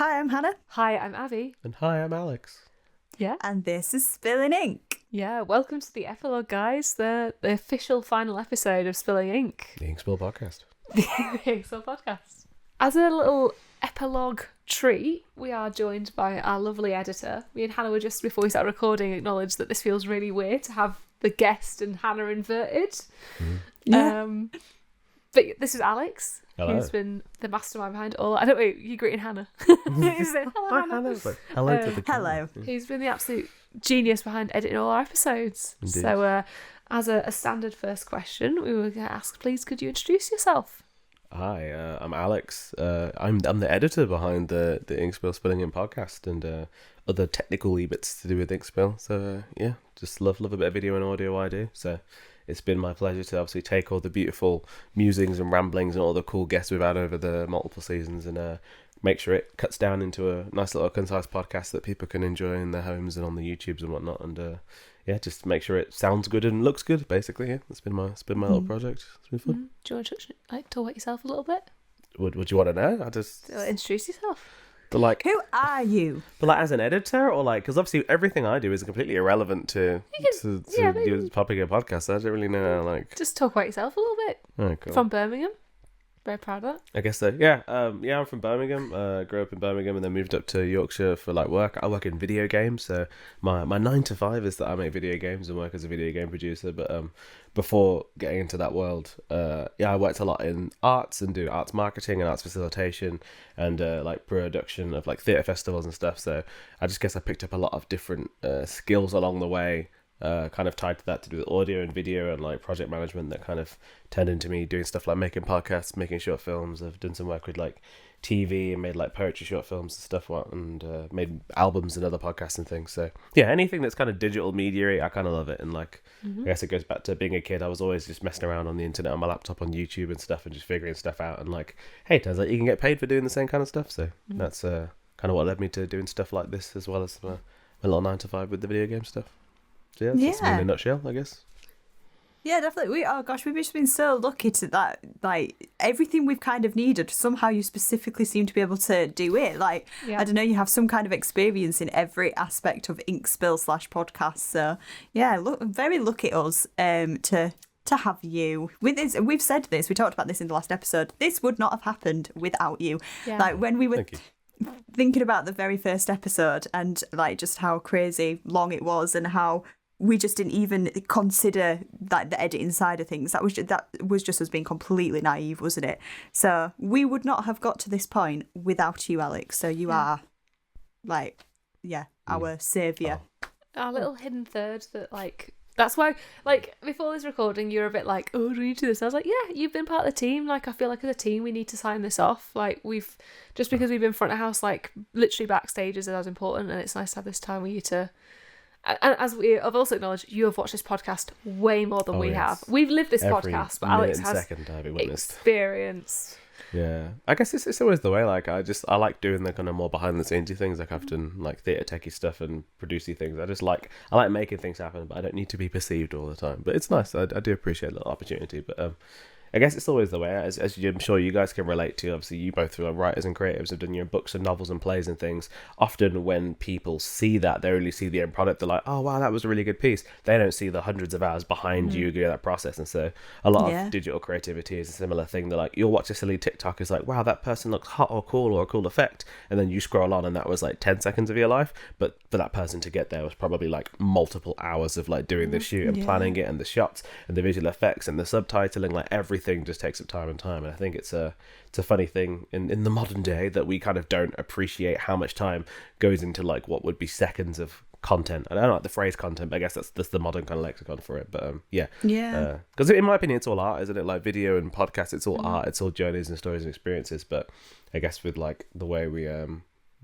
Hi, I'm Hannah. Hi, I'm Abbi. And hi, I'm Alex. Yeah. And this is Spilling Ink. Yeah, welcome to the Epilogue, guys. The official final episode of Spilling Ink. The Ink Spill Podcast. The Ink Spill Podcast. As a little epilogue treat, we are joined by our lovely editor. Me and Hannah were just, before we started recording, acknowledged that this feels really weird to have the guest and Hannah inverted. Yeah. But this is Alex, Hello. who's been the mastermind behind all... I don't know, you greeting Hannah. He said, hello, Hi, Hannah. Hannah. Like, hello to the Hello. He's been the absolute genius behind editing all our episodes. Indeed. So, as a standard first question, we were going to ask, please, could you introduce yourself? Hi, I'm Alex. I'm the editor behind the Ink Spill Spilling In podcast and other technical bits to do with Ink Spill. So yeah, just love a bit of video and audio I do. So it's been my pleasure to obviously take all the beautiful musings and ramblings and all the cool guests we've had over the multiple seasons and make sure it cuts down into a nice little concise podcast that people can enjoy in their homes and on the YouTubes and whatnot. And yeah, just make sure it sounds good and looks good. Basically, yeah, it's been my little project. It's been fun. Do you want to talk about yourself a little bit? Would you want to know? I just Introduce yourself. but like Who are you? But like as an editor, or like, because obviously everything I do is completely irrelevant to you popping a podcast. So I don't really know how, like. Just talk about yourself a little bit. Oh, cool. From Birmingham. Very proud of that. I guess so. Yeah. I'm from Birmingham. Grew up in Birmingham and then moved up to Yorkshire for like work. I work in video games, so my 9 to 5 is that I make video games and work as a video game producer. But before getting into that world, I worked a lot in arts and do arts marketing and arts facilitation and like production of like theatre festivals and stuff. So I just guess I picked up a lot of different skills along the way. Kind of tied to that to do with audio and video and like project management that kind of turned into me doing stuff like making podcasts, making short films. I've done some work with like TV and made like poetry short films and stuff and made albums and other podcasts and things. So yeah, anything that's kind of digital media, I kind of love it. And like, I guess it goes back to being a kid. I was always just messing around on the internet on my laptop on YouTube and stuff and just figuring stuff out. And like, hey, turns out you can get paid for doing the same kind of stuff. So that's kind of what led me to doing stuff like this as well as my little 9 to 5 with the video game stuff. So yeah, that's me in a nutshell, I guess. Yeah, definitely. We've just been so lucky to that. Like, everything we've kind of needed, somehow you specifically seem to be able to do it. Like, I don't know, you have some kind of experience in every aspect of Ink Spill /podcast. So yeah, very lucky us to have you. We've said this, we talked about this in the last episode. This would not have happened without you. Yeah. Like, when we were thinking about the very first episode and like just how crazy long it was and how we just didn't even consider like the editing side of things. That was just us being completely naive, wasn't it? So we would not have got to this point without you, Alex. So you are like, our saviour. Our little hidden third that like... That's why, like, before this recording, you were a bit like, oh, do we need to do this? I was like, yeah, you've been part of the team. Like, I feel like as a team, we need to sign this off. Like, just because we've been front of house, like, literally backstage is as important, and it's nice to have this time with you to... And as I've also acknowledged, you have watched this podcast way more than we have. We've lived this podcast, but Alex has experience. Yeah, I guess it's always the way. Like, I like doing the kind of more behind the scenesy things. Like, I've done like theatre techie stuff and producey things. I like making things happen, but I don't need to be perceived all the time. But it's nice. I do appreciate the opportunity. But I guess it's always the way, as I'm sure you guys can relate to. Obviously, you both are writers and creatives, have done your books and novels and plays and things. Often when people see that, they only see the end product. They're like, oh, wow, that was a really good piece. They don't see the hundreds of hours behind you doing that process. And so a lot of digital creativity is a similar thing. They're like, you'll watch a silly TikTok, it's like, wow, that person looks hot or cool or a cool effect. And then you scroll on and that was like 10 seconds of your life. But for that person to get there was probably like multiple hours of like doing the shoot and planning it and the shots and the visual effects and the subtitling, like everything just takes up time. And I think it's a funny thing in the modern day that we kind of don't appreciate how much time goes into like what would be seconds of content. I don't like the phrase content, but I guess that's the modern kind of lexicon for it. But because in my opinion, it's all art, isn't it? Like video and podcasts, it's all art, it's all journeys and stories and experiences. But I guess with like the way we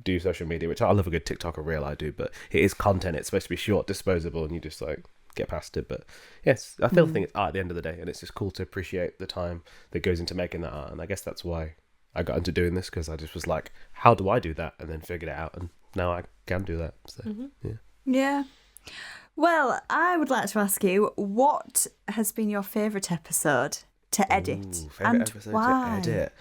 do social media, which I love a good TikTok or reel, I do, but it is content. It's supposed to be short, disposable, and you just like get past it. But yes, I still think it's art at the end of the day, and it's just cool to appreciate the time that goes into making that art. And I guess that's why I got into doing this, because I just was like, how do I do that? And then figured it out, and now I can do that. So yeah. Well, I would like to ask you, what has been your favourite episode to edit? Favorite And episode why? to edit.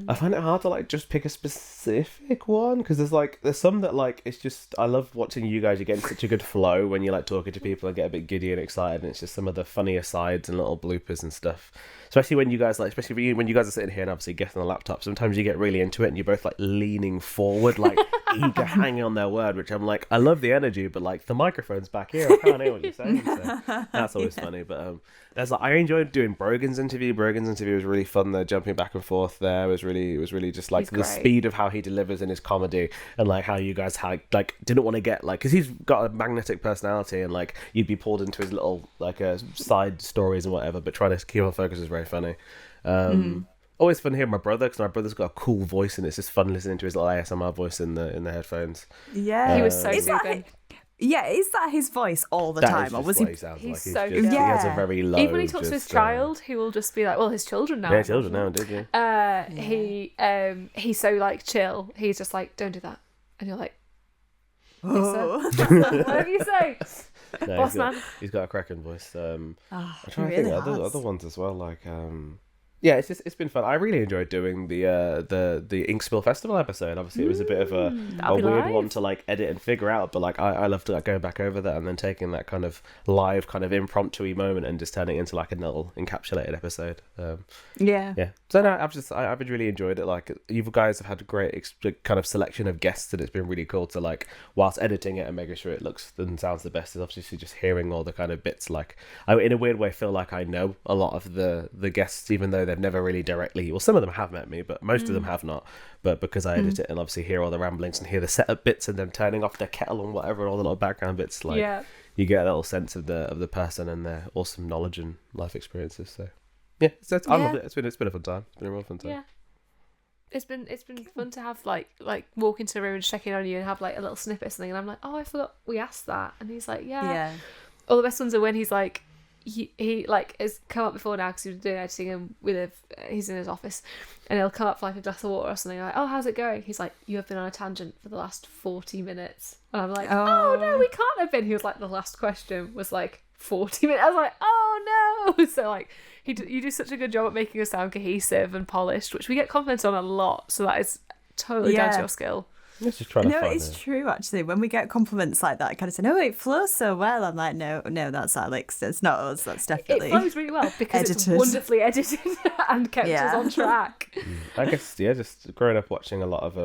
I find it hard to like just pick a specific one because there's some that like it's just I love watching you guys. You get in such a good flow when you like talking to people and get a bit giddy and excited, and it's just some of the funnier sides and little bloopers and stuff. Especially when you guys when you guys are sitting here and obviously getting on the laptop, sometimes you get really into it and you're both like leaning forward, like eager, hanging on their word, which I'm like, I love the energy, but like the microphone's back here, I can't hear what you're saying. So that's always funny. But there's like I enjoyed doing Brogan's interview. Brogan's interview was really fun. The jumping back and forth there was really just like the speed of how he delivers in his comedy and like how you guys had like didn't want to get like because he's got a magnetic personality and like you'd be pulled into his little like side stories and whatever, but trying to keep on focus is very funny. Always fun hearing my brother because my brother's got a cool voice and it's just fun listening to his little ASMR voice in the headphones. Yeah, he was so soothing. Yeah, is that his voice all the time, or was he? He sounds He's like. so He good. has a very low. Even when he talks to his child, he will just be like, "Well, his children now." Yeah, children now, did you? He's so like chill. He's just like, "Don't do that," and you're like, Oh. "Yes, sir." Whatever you say, No, boss man. He's got a cracking voice. I'm trying really to think of other ones as well. Like, yeah, it's been fun. I really enjoyed doing the Ink Spill Festival episode. Obviously, it was a bit of a weird one to like edit and figure out, but like I loved like going back over that and then taking that kind of live, kind of impromptu moment and just turning it into like a little encapsulated episode. Yeah. So no, I've really enjoyed it. Like you guys have had a great kind of selection of guests, and it's been really cool to like whilst editing it and making sure it looks and sounds the best. Is obviously just hearing all the kind of bits. Like I, in a weird way, feel like I know a lot of the guests, even though they've never really directly. Well, some of them have met me, but most of them have not. But because I edit it and obviously hear all the ramblings and hear the setup bits and them turning off their kettle and whatever, and all the little background bits, like you get a little sense of the person and their awesome knowledge and life experiences. So yeah, I love it. It's been a fun time. It's been a real fun time. Yeah. It's been fun to have like walk into the room and check in on you and have like a little snippet or something, and I'm like, oh, I forgot we asked that, and he's like, yeah. All the best ones are when he's like. He like has come up before now because he was doing editing and he's in his office and he'll come up for like a glass of water or something like, oh, how's it going? He's like, you have been on a tangent for the last 40 minutes, and I'm like, oh no, we can't have been. He was like, the last question was like 40 minutes. I was like, oh no. So like you do such a good job at making us sound cohesive and polished, which we get compliments on a lot, so that is totally down to your skill. Let's just try to find it's true actually. When we get compliments like that, I kind of say, "No, it flows so well." I'm like, "No, that's Alex. It's not us. That's definitely." It flows really well because it's wonderfully edited and kept us on track. I guess just growing up watching a lot of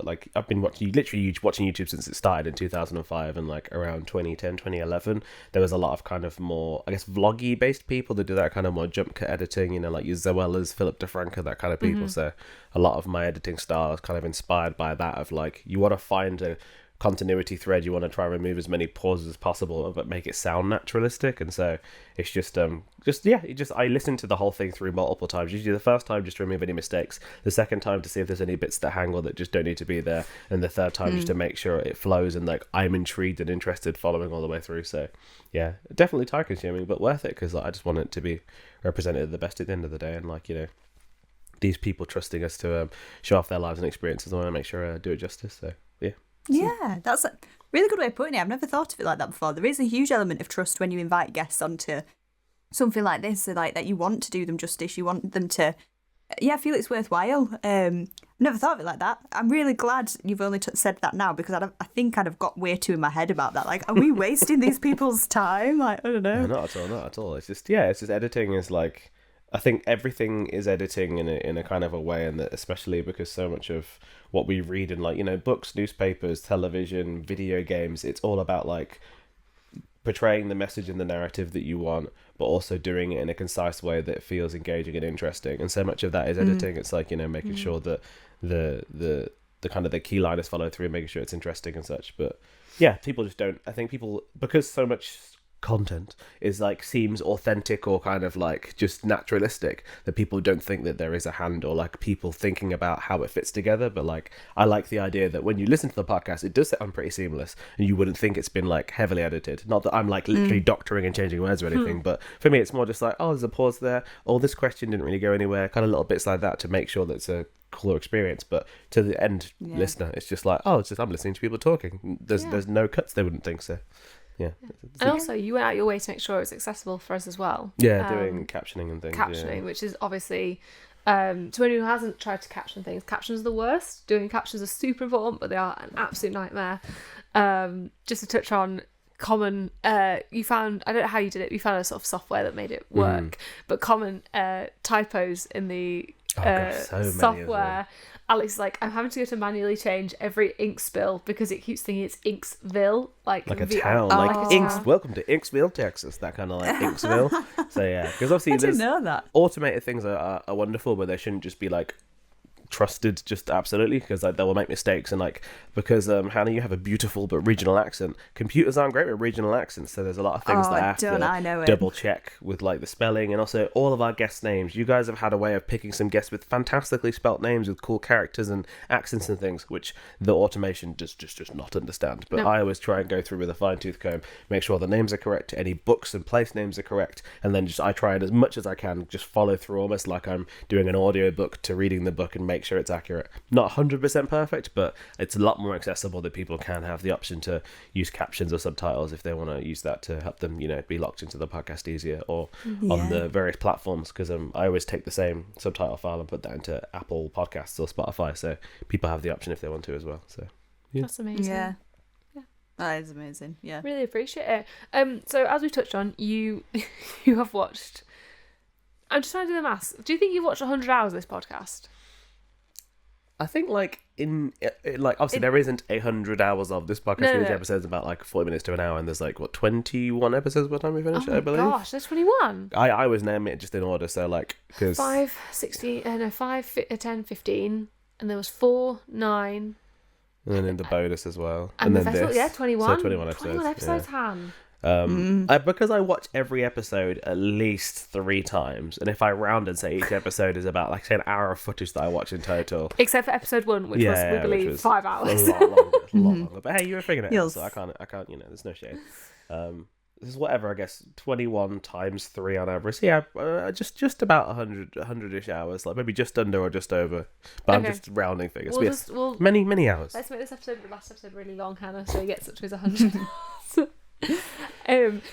like I've been watching YouTube since it started in 2005, and like around 2010, 2011, there was a lot of kind of more I guess vloggy based people that do that kind of more jump cut editing. You know, like your Zoellas, Philip DeFranco, that kind of people. So a lot of my editing style is kind of inspired by that of like you want to find a continuity thread, you want to try and remove as many pauses as possible but make it sound naturalistic, and so it's just I listened to the whole thing through multiple times. Usually the first time just to remove any mistakes, the second time to see if there's any bits that hang or that just don't need to be there, and the third time just to make sure it flows and like I'm intrigued and interested following all the way through. So yeah, definitely time consuming but worth it because like, I just want it to be represented the best at the end of the day, and like, you know, these people trusting us to show off their lives and experiences. I want to make sure I do it justice. So yeah. Yeah, that's a really good way of putting it. I've never thought of it like that before. There is a huge element of trust when you invite guests onto something like this, so like that you want to do them justice. You want them to, feel it's worthwhile. I've never thought of it like that. I'm really glad you've only said that now because I think I'd have got way too in my head about that. Like, are we wasting these people's time? Like, I don't know. No, not at all. It's just editing is like. I think everything is editing in a kind of a way, and that especially because so much of what we read in like, you know, books, newspapers, television, video games, it's all about like portraying the message and the narrative that you want, but also doing it in a concise way that feels engaging and interesting. And so much of that is editing. It's like, you know, making sure that the kind of the key line is followed through, making sure it's interesting and such. But yeah, people just don't. I think people, because so much content is like seems authentic or kind of like just naturalistic, that people don't think that there is a hand or like people thinking about how it fits together. But like I like the idea that when you listen to the podcast, it does sound pretty seamless and you wouldn't think it's been like heavily edited. Not that I'm like literally doctoring and changing words or anything, but for me it's more just like, oh, there's a pause there, oh, this question didn't really go anywhere, kind of little bits like that to make sure that it's a cooler experience. But to the end listener, it's just like, oh, it's just I'm listening to people talking. There's no cuts. They wouldn't think so. yeah. And also, you went out your way to make sure it was accessible for us as well. Yeah, doing captioning and things. Captioning, which is obviously, to anyone who hasn't tried to caption things, captions are the worst. Doing captions are super important, but they are an absolute nightmare. Just to touch on common, you found, I don't know how you did it, you found a sort of software that made it work, but common typos in the software. Alex is like, I'm having to go to manually change every ink spill because it keeps thinking it's Inksville, like a town, welcome to Inksville, Texas, that kind of like Inksville. So yeah, because obviously I didn't know that. Automated things are wonderful, but they shouldn't just be like trusted just absolutely, because like they will make mistakes, and like because Hannah, you have a beautiful but regional accent. Computers aren't great with regional accents, so there's a lot of things that I have to double check with like the spelling, and also all of our guest names. You guys have had a way of picking some guests with fantastically spelt names with cool characters and accents and things, which the automation does just not understand. But I always try and go through with a fine-tooth comb, make sure the names are correct, any books and place names are correct, and then I try and as much as I can just follow through, almost like I'm doing an audio book to reading the book, and make sure it's accurate. Not 100% perfect, but it's a lot more accessible that people can have the option to use captions or subtitles if they want to use that to help them, be locked into the podcast easier, or on the various platforms, because I always take the same subtitle file and put that into Apple Podcasts or Spotify, so people have the option if they want to as well. So that's amazing. Yeah. That is amazing. Yeah, really appreciate it. So as we touched on, you have watched, I'm just trying to do the maths, do you think you've watched 100 hours of this podcast? I think obviously there isn't 100 hours of this podcast. Each episode's about like 40 minutes to an hour, and there's like 21 episodes by the time we finish it, I believe. Gosh, there's 21. I was naming it just in order, so like because 5, 10, 15, and there was 4, 9, and then in the bonus as well, and then the festival, 21. So 21 episodes. 21 episodes, Han. Because I watch every episode at least 3 times, and if I round and say each episode is about like say an hour of footage that I watch in total, except for episode 1, which was we believe 5 hours. A lot longer. But hey, you were figuring it out, so I can't. There's no shade. This is whatever, I guess 21 times 3 on average. Yeah, just about 100-ish hours, like maybe just under or just over. But I'm just rounding figures. Many hours. Let's make the last episode really long, Hannah, so he gets up to his 100.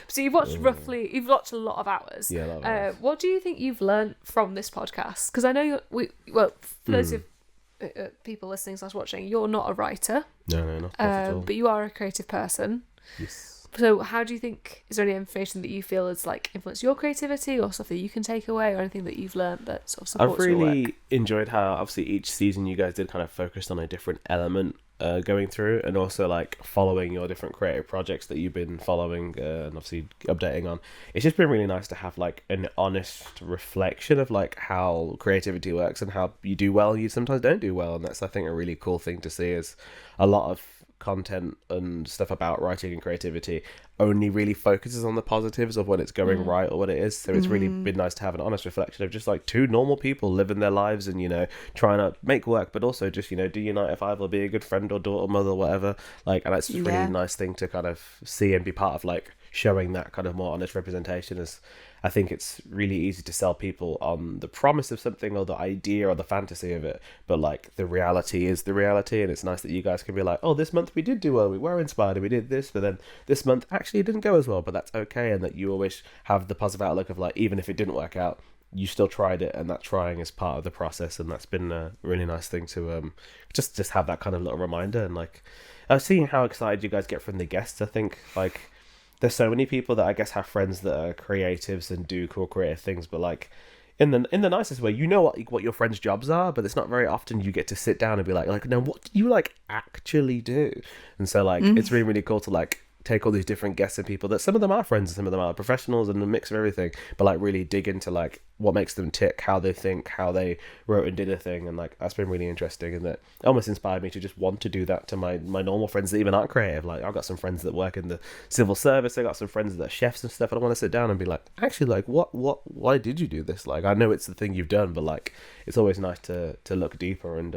So you've watched a lot of hours. Yeah, a lot of hours. What do you think you've learned from this podcast? Because I know for those of people listening / watching, you're not a writer. No, not at all. But you are a creative person. Yes. So how do you think, is there any information that you feel has like influenced your creativity, or stuff that you can take away, or anything that you've learned that sort of supports your work? I've really enjoyed how obviously each season you guys did kind of focused on a different element going through, and also like following your different creative projects that you've been following and obviously updating on. It's just been really nice to have like an honest reflection of like how creativity works and how you do well and you sometimes don't do well, and that's I think a really cool thing to see. Is a lot of content and stuff about writing and creativity only really focuses on the positives of when it's going right or what it is. So it's really been nice to have an honest reflection of just like 2 normal people living their lives and trying to make work, but also just do your 9 to 5 or be a good friend or daughter, mother, whatever. Like, and that's just really nice thing to kind of see and be part of, like showing that kind of more honest representation. Is I think it's really easy to sell people on the promise of something or the idea or the fantasy of it, but like the reality is the reality, and it's nice that you guys can be like, oh, this month we did do well, we were inspired and we did this, but then this month actually it didn't go as well, but that's okay, and that you always have the positive outlook of like, even if it didn't work out, you still tried it, and that trying is part of the process, and that's been a really nice thing to just have that kind of little reminder. And like seeing how excited you guys get from the guests, I think like there's so many people that I guess have friends that are creatives and do cool creative things, but like in the nicest way, what your friends' jobs are, but it's not very often you get to sit down and be like, no, what do you like actually do? And so like it's really, really cool to like take all these different guests and people that some of them are friends and some of them are professionals and a mix of everything, but like really dig into like what makes them tick, how they think, how they wrote and did a thing, and like that's been really interesting, and that almost inspired me to just want to do that to my normal friends that even aren't creative. Like I've got some friends that work in the civil service, I got some friends that are chefs and stuff, and I want to sit down and be like, actually, like why did you do this? Like I know it's the thing you've done, but like it's always nice to look deeper and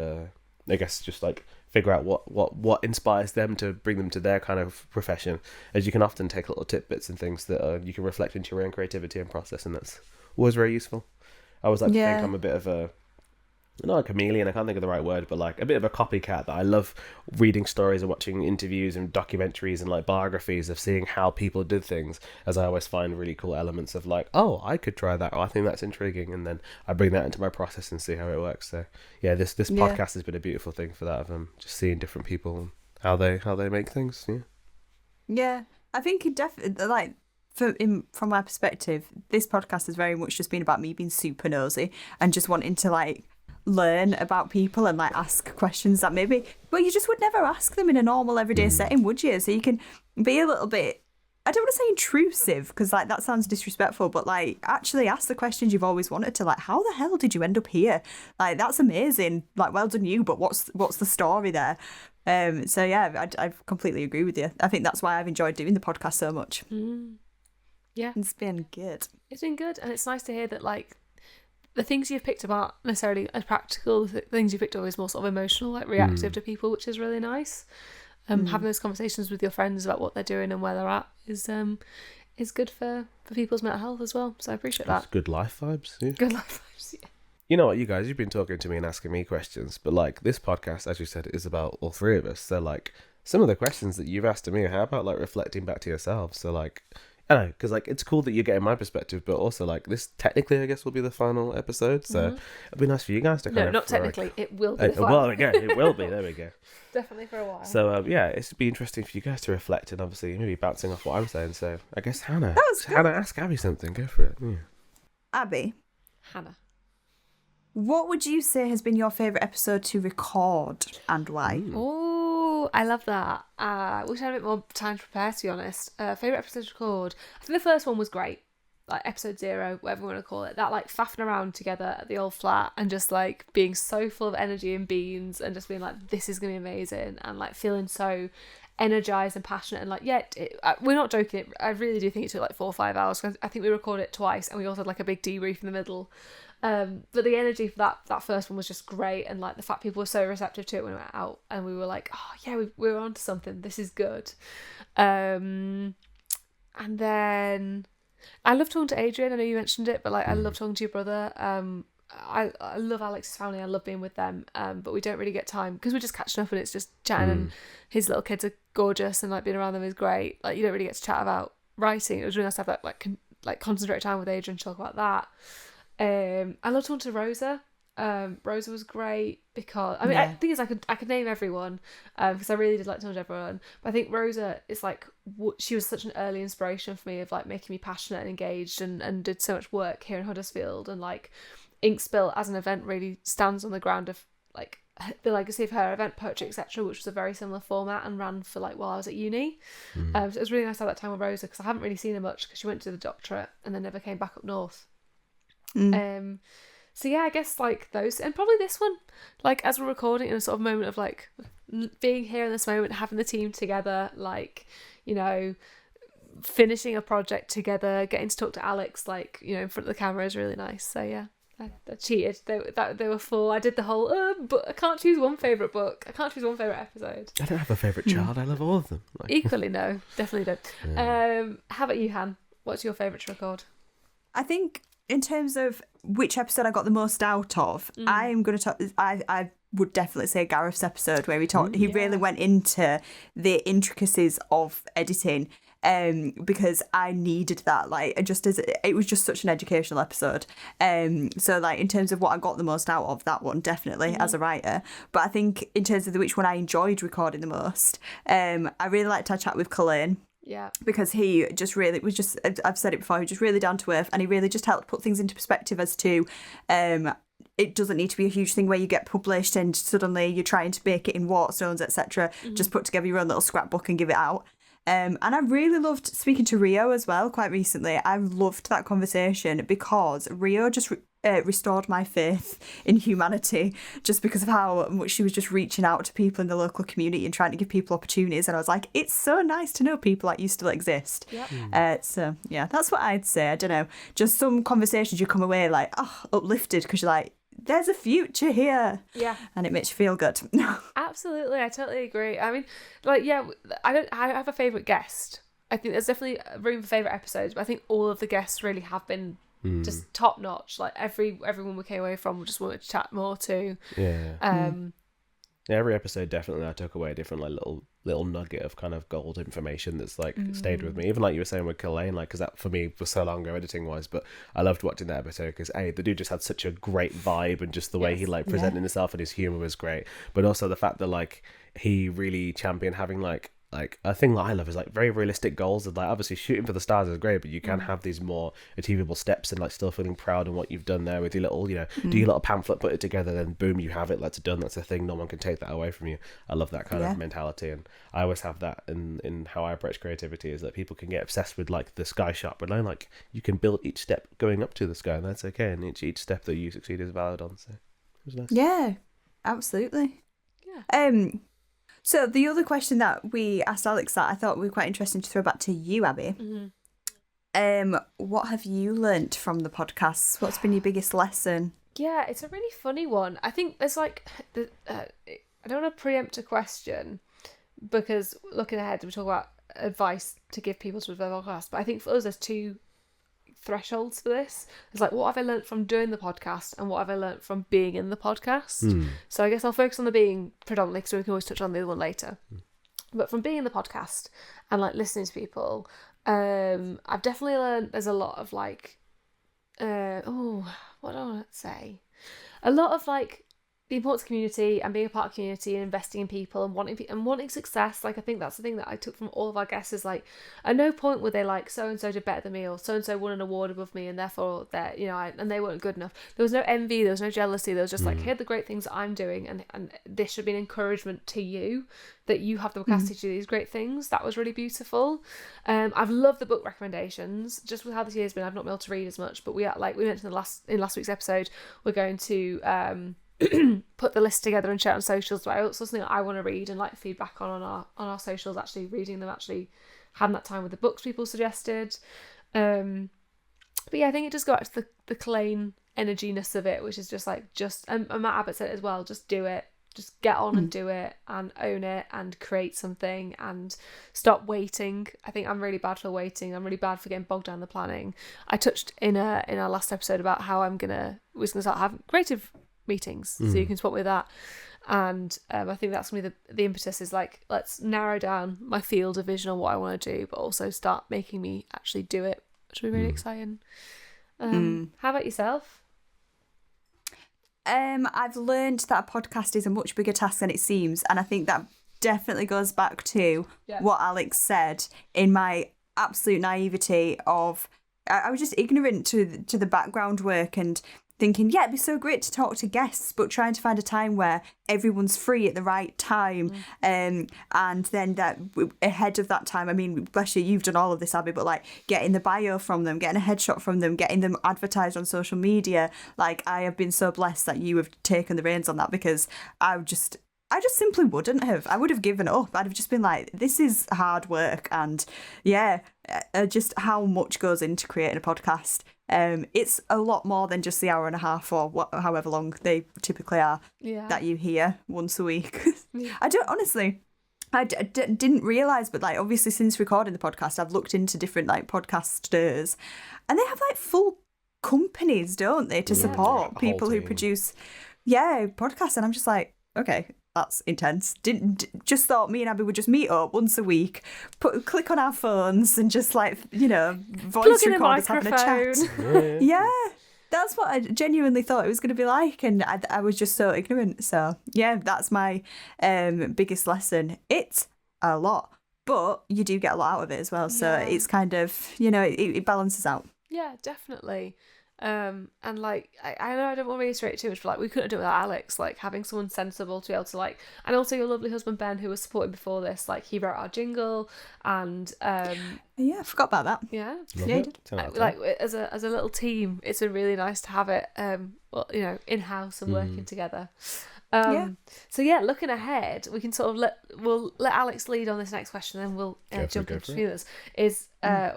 I guess just like figure out what inspires them to bring them to their kind of profession, as you can often take little tidbits and things that you can reflect into your own creativity and process, and that's always very useful. I always like to think I'm a bit of not a chameleon, I can't think of the right word, but like a bit of a copycat, that I love reading stories and watching interviews and documentaries and like biographies of seeing how people did things, as I always find really cool elements of like, oh, I could try that, or I think that's intriguing, and then I bring that into my process and see how it works. So yeah, this podcast has been a beautiful thing for that, of just seeing different people and how they make things. Yeah, I think it definitely, like, from my perspective, this podcast has very much just been about me being super nosy and just wanting to like learn about people and like ask questions that maybe, but you just would never ask them in a normal everyday setting, would you? So you can be a little bit, I don't want to say intrusive, because like that sounds disrespectful, but like actually ask the questions you've always wanted to, like, how the hell did you end up here? Like, that's amazing. Like, well done you, but what's the story there? So yeah, I completely agree with you. I think that's why I've enjoyed doing the podcast so much. Yeah, it's been good. It's been good, and it's nice to hear that like the things you've picked up aren't necessarily as practical. The things you picked up is more sort of emotional, like reactive to people, which is really nice. Having those conversations with your friends about what they're doing and where they're at is good for people's mental health as well. So I appreciate that. It's good life vibes. Yeah. Good life vibes. Yeah. You know what, you guys, you've been talking to me and asking me questions, but like this podcast, as you said, is about all three of us. So like some of the questions that you've asked to me, how about like reflecting back to yourselves? So like, I don't know, because like it's cool that you're getting my perspective, but also like this technically, I guess, will be the final episode. So it'd be nice for you guys to kind of... No, not technically. It will be the final. Well, there we go. It will be. There we go. Definitely for a while. So yeah, it'd be interesting for you guys to reflect and obviously maybe bouncing off what I'm saying. So I guess Hannah, ask Abby something. Go for it. Yeah. Abby. Hannah. What would you say has been your favourite episode to record and why? Oh, I love that. Wish I had a bit more time to prepare, to be honest. Favourite episode to record? I think the first one was great. Like episode 0, whatever you want to call it. That like faffing around together at the old flat and just like being so full of energy and beans and just being like, this is going to be amazing, and like feeling so energized and passionate, and like, we're not joking. I really do think it took like 4 or 5 hours. I think we recorded it twice and we also had like a big debrief in the middle. But the energy for that first one was just great, and like the fact people were so receptive to it when we went out, and we were like, oh yeah, we were onto something, this is good. And then I love talking to Adrian. I know you mentioned it, but like I love talking to your brother. I love Alex's family, I love being with them, but we don't really get time because we're just catching up and it's just chatting, and his little kids are gorgeous, and like being around them is great. Like you don't really get to chat about writing. It was really nice to have that like concentrated time with Adrian to talk about that. I love talking to Rosa. Rosa was great because I think it's I could name everyone because I really did like talking to everyone. But I think Rosa is like she was such an early inspiration for me of like making me passionate and engaged, and did so much work here in Huddersfield, and like Inkspill as an event really stands on the ground of like the legacy of her event, Poetry Etc., which was a very similar format and ran for like while I was at uni. So it was really nice to have that time with Rosa because I haven't really seen her much because she went to the doctorate and then never came back up north. So yeah, I guess like those, and probably this one, like as we're recording in a sort of moment of like being here in this moment, having the team together, like, you know, finishing a project together, getting to talk to Alex, like, you know, in front of the camera is really nice. So yeah, I cheated. They were 4. I did the whole but I can't choose one favourite book. I can't choose one favourite episode. I don't have a favourite child. I love all of them. Like... Equally, no, definitely don't. Yeah. How about you, Han? What's your favourite to record? I think in terms of which episode I got the most out of, I am going to talk. I would definitely say Gareth's episode where he really went into the intricacies of editing. Because I needed that, like, just as it was just such an educational episode. So like in terms of what I got the most out of, that one definitely as a writer. But I think in terms of which one I enjoyed recording the most, I really liked our chat with Colleen. Yeah. Because he just really was just, I've said it before, he was just really down to earth, and he really just helped put things into perspective as to it doesn't need to be a huge thing where you get published and suddenly you're trying to make it in Waterstones, etc. Just put together your own little scrapbook and give it out. And I really loved speaking to Rio as well quite recently. I loved that conversation because Rio just restored my faith in humanity just because of how much she was just reaching out to people in the local community and trying to give people opportunities. And I was like, it's so nice to know people like you still exist. Yep. So, yeah, that's what I'd say. I don't know. Just some conversations you come away like, uplifted because you're like, there's a future here. Yeah. And it makes you feel good. Absolutely. I totally agree. I mean, like, yeah, I have a favourite guest. I think there's definitely room for favourite episodes, but I think all of the guests really have been just top notch. Like everyone we came away from, we just wanted to chat more to. Yeah, every episode definitely I took away a different like little nugget of kind of gold information that's like stayed with me. Even like you were saying with Killane, like because that for me was so long ago editing wise, but I loved watching that episode because the dude just had such a great vibe and just the way he like presented himself and his humor was great. But also the fact that like he really championed having like a thing that I love is like very realistic goals. And like obviously shooting for the stars is great, but you can have these more achievable steps and like still feeling proud of what you've done there with your little, do your little pamphlet, put it together, then boom, you have it. That's done. That's a thing. No one can take that away from you. I love that kind of mentality, and I always have that in how I approach creativity is that people can get obsessed with like the sky shot, but no, like you can build each step going up to the sky, and that's okay. And each step that you succeed is valid on. So it was nice. Yeah, absolutely. Yeah. So the other question that we asked Alex that I thought would be quite interesting to throw back to you, Abby. What have you learnt from the podcasts? What's been your biggest lesson? Yeah, it's a really funny one. I think there's like, I don't want to preempt a question because looking ahead, we talk about advice to give people to the podcast, but I think for us there's two thresholds for this. It's like, what have I learnt from doing the podcast and what have I learnt from being in the podcast? So I guess I'll focus on the being predominantly because we can always touch on the other one later. But from being in the podcast and like listening to people, I've definitely learned there's a lot of like what do I want to say? A lot of like the importance of community and being a part of community and investing in people and wanting success. Like I think that's the thing that I took from all of our guests is like at no point were they like so and so did better than me or so and so won an award above me and therefore they're and they weren't good enough. There was no envy, there was no jealousy, there was just like, here are the great things that I'm doing and this should be an encouragement to you that you have the capacity to do these great things. That was really beautiful. I've loved the book recommendations. Just with how this year's been, I've not been able to read as much, but we are, like we mentioned in last week's episode, we're going to put the list together and share it on socials. But also something that I want to read and like feedback on our socials, actually reading them, actually having that time with the books people suggested. But yeah, I think it does go back to the Killane energiness of it, which is just like and Matt Abbott said it as well, just do it. Just get on and do it and own it and create something and stop waiting. I think I'm really bad for waiting. I'm really bad for getting bogged down in the planning. I touched in our last episode about how we're gonna start having creative meetings, so you can spot with that. And I think that's gonna be the impetus is like, let's narrow down my field of vision on what I want to do, but also start making me actually do it, which will be really exciting. How about yourself? I've learned that a podcast is a much bigger task than it seems, and I think that definitely goes back to what Alex said. In my absolute naivety of, I was just ignorant to the background work and thinking, it'd be so great to talk to guests, but trying to find a time where everyone's free at the right time. And then that ahead of that time, I mean, bless you, you've done all of this, Abby, but like getting the bio from them, getting a headshot from them, getting them advertised on social media. Like I have been so blessed that you have taken the reins on that, because I just simply wouldn't have. I would have given up. I'd have just been like, this is hard work. And just how much goes into creating a podcast. It's a lot more than just the hour and a half or however long they typically are that you hear once a week. I didn't realise, but like obviously since recording the podcast, I've looked into different like podcasters, and they have like full companies, don't they, to support people who produce podcasts. And I'm just like, okay, that's intense. Just thought me and Abby would just meet up once a week, click on our phones and just like, voice record us having a chat. Yeah, that's what I genuinely thought it was going to be like, and I was just so ignorant. So yeah, that's my biggest lesson. It's a lot, but you do get a lot out of it as well. So it's kind of, it balances out. Yeah, definitely. And like I know I don't want to reiterate too much, but like we couldn't have done it without Alex, like having someone sensible to be able to like, and also your lovely husband Ben, who was supporting before this, like he wrote our jingle, and I forgot about that. Like as a little team, it's a really nice to have it in house and working together. So looking ahead, we can sort of we'll let Alex lead on this next question, and then we'll jump into others.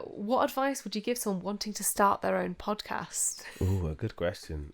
What advice would you give someone wanting to start their own podcast? Oh, a good question.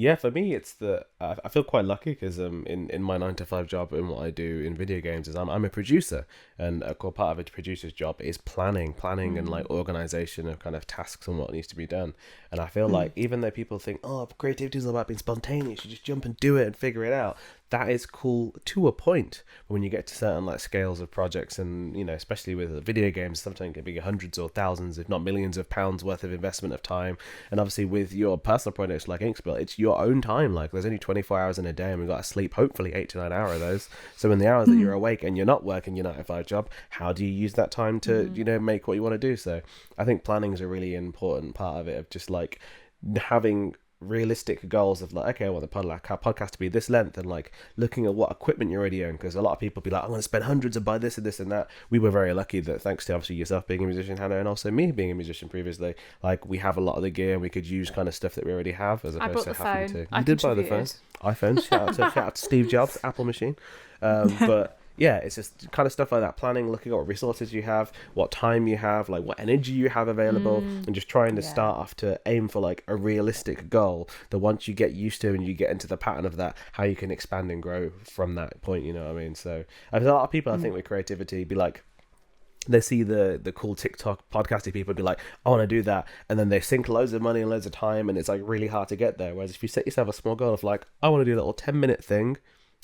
Yeah, for me, it's I feel quite lucky because in my 9 to 5 job and what I do in video games is I'm a producer, and a core part of a producer's job is planning and like organization of kind of tasks and what needs to be done. And I feel like even though people think, oh, creativity is all about being spontaneous, you just jump and do it and figure it out. That is cool to a point. But when you get to certain like scales of projects, and you know, especially with video games, sometimes it can be hundreds or thousands, if not millions of pounds worth of investment of time. And obviously with your personal projects like Inkspill, it's your own time. Like there's only 24 hours in a day, and we've got to sleep hopefully 8 to 9 hours of those. So in the hours that you're awake and you're not working your 9 to 5 job, how do you use that time to you know, make what you want to do? So I think planning is a really important part of it, of just like having realistic goals of like, okay, I want the podcast to be this length, and like looking at what equipment you already own, because a lot of people be like, I'm going to spend hundreds and buy this and this and that. We were very lucky that thanks to obviously yourself being a musician, Hannah, and also me being a musician previously, like we have a lot of the gear and we could use kind of stuff that we already have, as opposed to having to. You did buy the phone, iPhone. Shout out to Steve Jobs, Apple machine. But yeah, it's just kind of stuff like that. Planning, looking at what resources you have, what time you have, like what energy you have available, and just trying to start off to aim for like a realistic goal that once you get used to and you get into the pattern of that, how you can expand and grow from that point, you know what I mean? So there's a lot of people I think with creativity be like, they see the cool TikTok podcasting people be like, I want to do that, and then they sink loads of money and loads of time, and it's like really hard to get there. Whereas if you set yourself a small goal of like, I want to do a little 10-minute thing,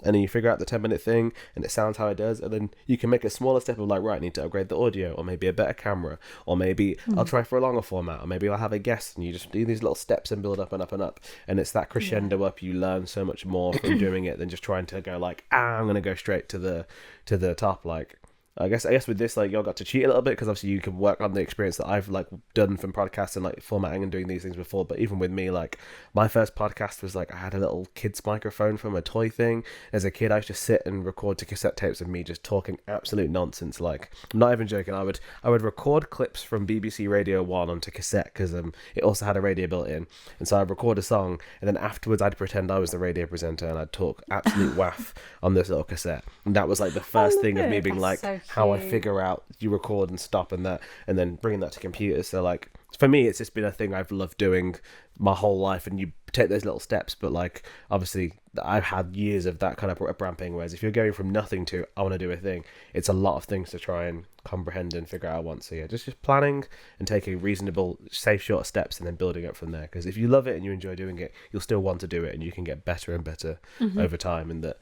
and then you figure out the 10-minute thing and it sounds how it does, and then you can make a smaller step of like, right, I need to upgrade the audio, or maybe a better camera, or maybe I'll try for a longer format, or maybe I'll have a guest, and you just do these little steps and build up and up and up, and it's that crescendo up. You learn so much more from doing it than just trying to go like, I'm gonna go straight to the top. Like I guess with this, like, y'all got to cheat a little bit, because obviously you can work on the experience that I've like done from podcasts and like formatting and doing these things before. But even with me, like my first podcast was like, I had a little kid's microphone from a toy thing. As a kid, I used to sit and record to cassette tapes of me just talking absolute nonsense. Like, I'm not even joking. I would record clips from BBC Radio 1 onto cassette, because it also had a radio built in. And so I'd record a song, and then afterwards I'd pretend I was the radio presenter, and I'd talk absolute waff on this little cassette. And that was like the first thing of me being like, so how I figure out you record and stop and that, and then bringing that to computers. So like for me, it's just been a thing I've loved doing my whole life, and you take those little steps. But like obviously I've had years of that kind of ramping, whereas if you're going from nothing to I want to do a thing, it's a lot of things to try and comprehend and figure out once. So yeah, just planning and taking reasonable, safe, short steps, and then building up from there. Because if you love it and you enjoy doing it, you'll still want to do it, and you can get better and better over time. And that,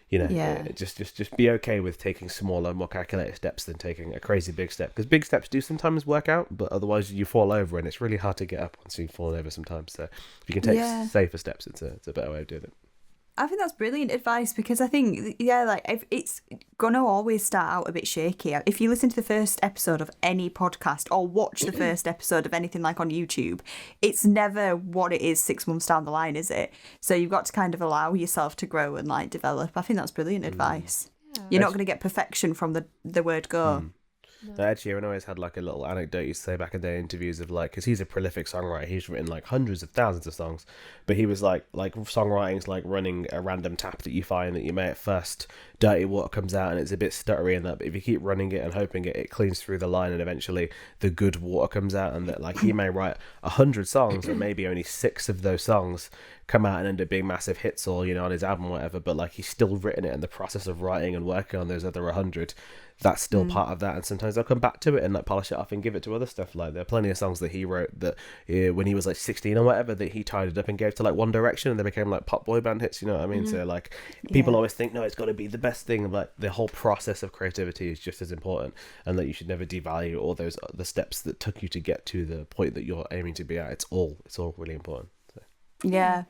you know, just be okay with taking smaller, more calculated steps than taking a crazy big step. Because big steps do sometimes work out, but otherwise you fall over, and it's really hard to get up once you've fallen over sometimes. So if you can take safer steps, it's a better way of doing it. I think that's brilliant advice, because I think, like, it's going to always start out a bit shaky. If you listen to the first episode of any podcast, or watch the first episode of anything like on YouTube, it's never what it is 6 months down the line, is it? So you've got to kind of allow yourself to grow and like develop. I think that's brilliant advice. Yeah. You're not going to get perfection from the word go. No. Actually, Aaron always had like a little anecdote he used to say back in the interviews of like, because he's a prolific songwriter, he's written like hundreds of thousands of songs, but he was like songwriting's like running a random tap that you find that you may at first dirty water comes out and it's a bit stuttery and that, but if you keep running it and hoping it cleans through the line, and eventually the good water comes out. And that like he may write 100 songs and maybe only 6 of those songs come out and end up being massive hits, or you know, on his album or whatever, but like he's still written it, and the process of writing and working on those other 100, that's still part of that. And sometimes I'll come back to it and like polish it off and give it to other stuff. Like there are plenty of songs that he wrote that when he was like 16 or whatever, that he tidied up and gave to like One Direction, and they became like pop boy band hits, you know what I mean? So like people always think, no, it's got to be the best thing. Like the whole process of creativity is just as important, and that you should never devalue all those the steps that took you to get to the point that you're aiming to be at. It's all really important. So. Yeah,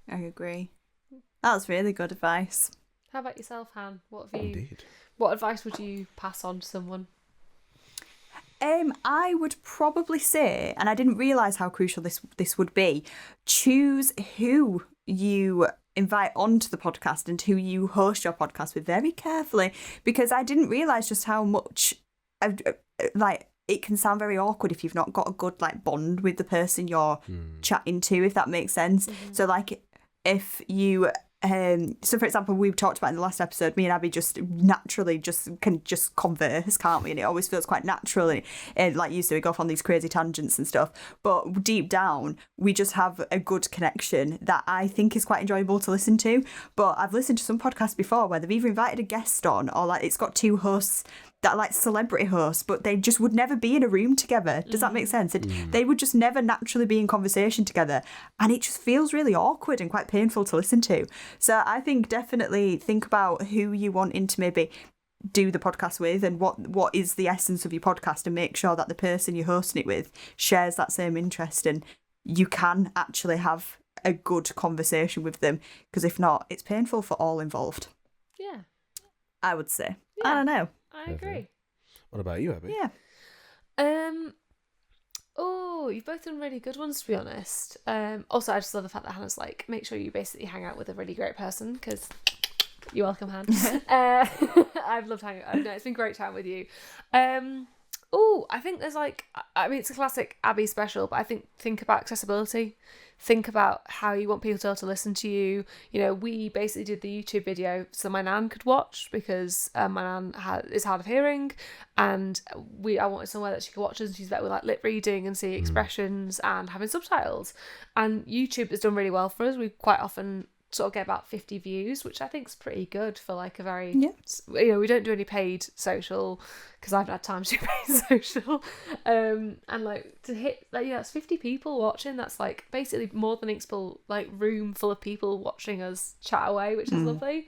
I agree. That's really good advice. How about yourself, Han? What advice would you pass on to someone? I would probably say, and I didn't realise how crucial this would be, choose who you invite onto the podcast and who you host your podcast with very carefully, because I didn't realise just how much like it can sound very awkward if you've not got a good like bond with the person you're chatting to, if that makes sense. So like if you So for example, we've talked about in the last episode, me and Abby just naturally can converse, can't we? And it always feels quite natural. And like you said, we go off on these crazy tangents and stuff. But deep down, we just have a good connection that I think is quite enjoyable to listen to. But I've listened to some podcasts before where they've either invited a guest on, or like it's got two hosts that are like celebrity hosts, but they just would never be in a room together. Does that make sense? They would just never naturally be in conversation together. And it just feels really awkward and quite painful to listen to. So I think definitely think about who you want in to maybe do the podcast with and what is the essence of your podcast, and make sure that the person you're hosting it with shares that same interest and you can actually have a good conversation with them. Because if not, it's painful for all involved. Yeah. I would say. Yeah. I don't know. I agree. What about you, Abby? Yeah. Oh, you've both done really good ones, to be honest. Also, I just love the fact that Hannah's like, make sure you basically hang out with a really great person, because you're welcome, Han. I've loved hanging out. No, it's been great chatting with you. Oh, I think there's like, I mean, it's a classic Abby special, but I think about accessibility. Think about how you want people to be able to listen to you. You know, we basically did the YouTube video so my nan could watch, because my nan is hard of hearing, and I wanted somewhere that she could watch us, and she's better with like lip reading and see expressions and having subtitles. And YouTube has done really well for us. We quite often sort of get about 50 views, which I think is pretty good for like a very, you know, we don't do any paid social because I've had time to do paid social. And like to hit, like, yeah, it's 50 people watching. That's like basically more than equal like room full of people watching us chat away, which is lovely.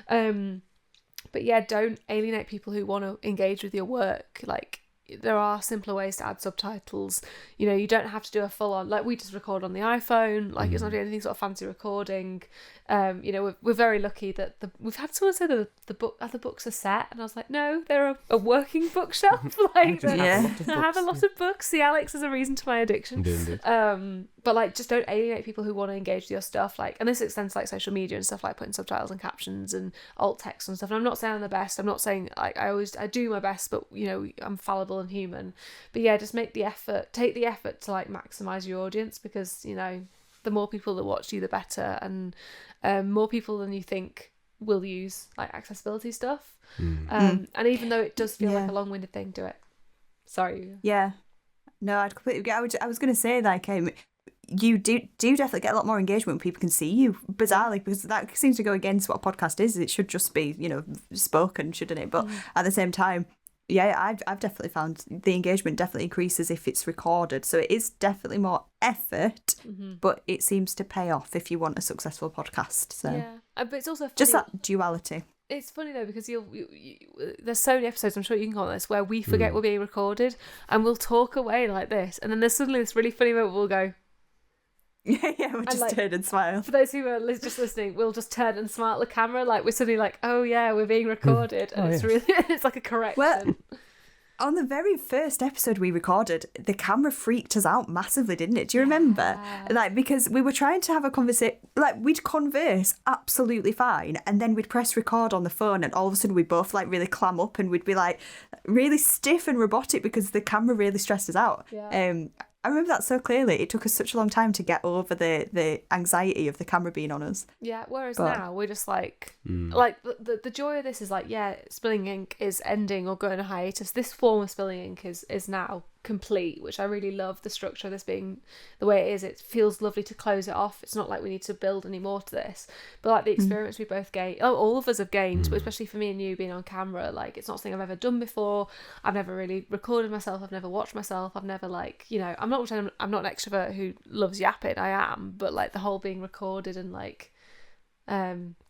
But yeah, don't alienate people who want to engage with your work. Like, there are simpler ways to add subtitles. You know, you don't have to do a full on, like we just record on the iPhone, like it's not doing anything sort of fancy recording. You know, we're very lucky that we've had someone say that the books are set, and I was like, no, they're a working bookshelf. Like, I have a lot of books. See, Alex is a reason to my addiction. Indeed. But like, just don't alienate people who want to engage with your stuff. Like, and this extends to like social media and stuff, like putting subtitles and captions and alt text and stuff. And I'm not saying I'm the best. I'm not saying like I do my best, but you know, I'm fallible and human. But yeah, just take the effort to like maximize your audience, because you know, the more people that watch you, the better, and more people than you think will use like accessibility stuff. And even though it does feel like a long-winded thing, do it. Sorry. Yeah. No, I'd completely get. I was going to say, like, you do definitely get a lot more engagement when people can see you, bizarrely, because that seems to go against what a podcast is. It should just be, you know, spoken, shouldn't it? But at the same time, yeah, I've definitely found the engagement definitely increases if it's recorded. So it is definitely more effort, but it seems to pay off if you want a successful podcast. So yeah, but it's also funny. Just that duality. It's funny though, because you there's so many episodes, I'm sure you can call this, where we forget we're being recorded and we'll talk away like this, and then there's suddenly this really funny moment we'll go, yeah, we'll just turn and smile. For those who are just listening, we'll just turn and smile at the camera, like we're suddenly like, oh yeah, we're being recorded, and it's really, it's like a correction. Well, on the very first episode we recorded, the camera freaked us out massively, didn't it? Do you remember? Like, because we were trying to have a conversation, like we'd converse absolutely fine, and then we'd press record on the phone, and all of a sudden we'd both like really clam up, and we'd be like really stiff and robotic because the camera really stressed us out. I remember that so clearly. It took us such a long time to get over the anxiety of the camera being on us. Yeah, whereas now we're just like the joy of this is like, yeah, Spilling Ink is ending or going on hiatus. This form of Spilling Ink is now complete, which I really love the structure of this being the way it is. It feels lovely to close it off. It's not like we need to build any more to this, but like the experience we both gained, all of us have gained, but especially for me and you being on camera, like it's not something I've ever done before. I've never really recorded myself. I've never watched myself. I've never like, you know, I'm not an extrovert who loves yapping. I am, but like the whole being recorded and like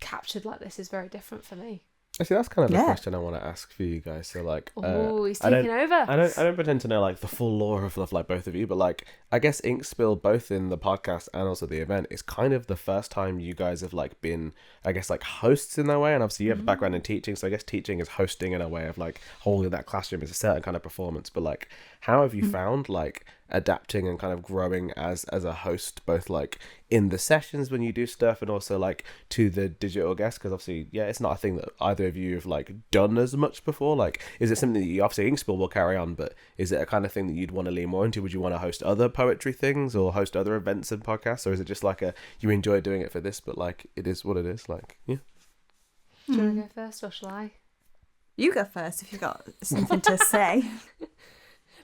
captured like this is very different for me. Actually, that's kind of the question I want to ask for you guys. So, like, he's taking over. I don't pretend to know like the full lore of like both of you, but like, I guess Ink Spill, both in the podcast and also the event, is kind of the first time you guys have like been, I guess, like hosts in that way. And obviously, you have a background in teaching, so I guess teaching is hosting in a way of like holding that classroom is a certain kind of performance. But like, how have you found like adapting and kind of growing as a host, both like in the sessions when you do stuff and also like to the digital guests? Because obviously, yeah, it's not a thing that either of you have like done as much before. Like, is it something that you, obviously Inkspill will carry on, but is it a kind of thing that you'd want to lean more into? Would you want to host other poetry things or host other events and podcasts, or is it just like you enjoy doing it for this, but like it is what it is? Like, yeah. Do you want to go first or shall I? You go first if you've got something to say.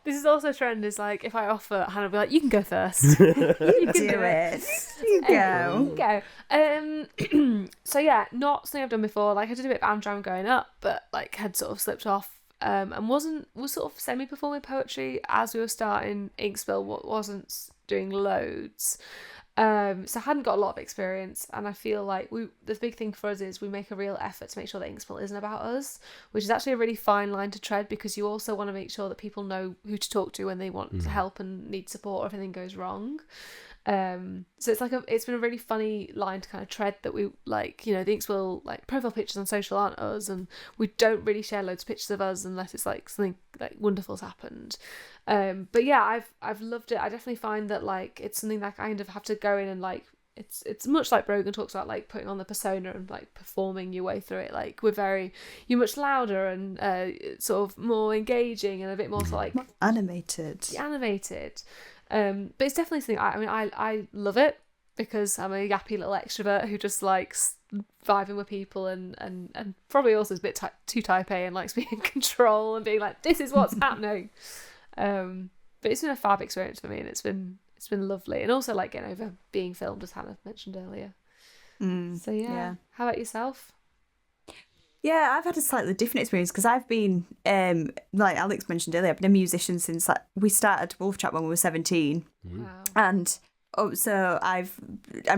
This is also a trend, is like, if I offer, Hannah will be like, you can go first. You can Do it. You go. So yeah, not something I've done before. Like, I did a bit of Amdram growing up, but like had sort of slipped off, and was sort of semi-performing poetry as we were starting Inkspill, wasn't doing loads. So I hadn't got a lot of experience, and I feel like the big thing for us is we make a real effort to make sure that Inkspill isn't about us, which is actually a really fine line to tread, because you also want to make sure that people know who to talk to when they want help and need support or if anything goes wrong. So it's been a really funny line to kind of tread, that we like, you know, the Inkspill like profile pictures on social aren't us, and we don't really share loads of pictures of us unless it's like something like wonderful's happened. But yeah, I've loved it. I definitely find that like it's something that I kind of have to go in and like, it's much like Brogan talks about, like putting on the persona and like performing your way through it. Like you're much louder and sort of more engaging and a bit more sort of like More animated. But it's definitely something I love it, because I'm a yappy little extrovert who just likes vibing with people and probably also is a bit too type A and likes being in control and being like, this is what's happening. But it's been a fab experience for me, and it's been lovely, and also like getting over being filmed, as Hannah mentioned earlier. So yeah. How about yourself? Yeah, I've had a slightly different experience, because I've been, like Alex mentioned earlier, I've been a musician since we started Wolf Trap when we were 17. Wow. And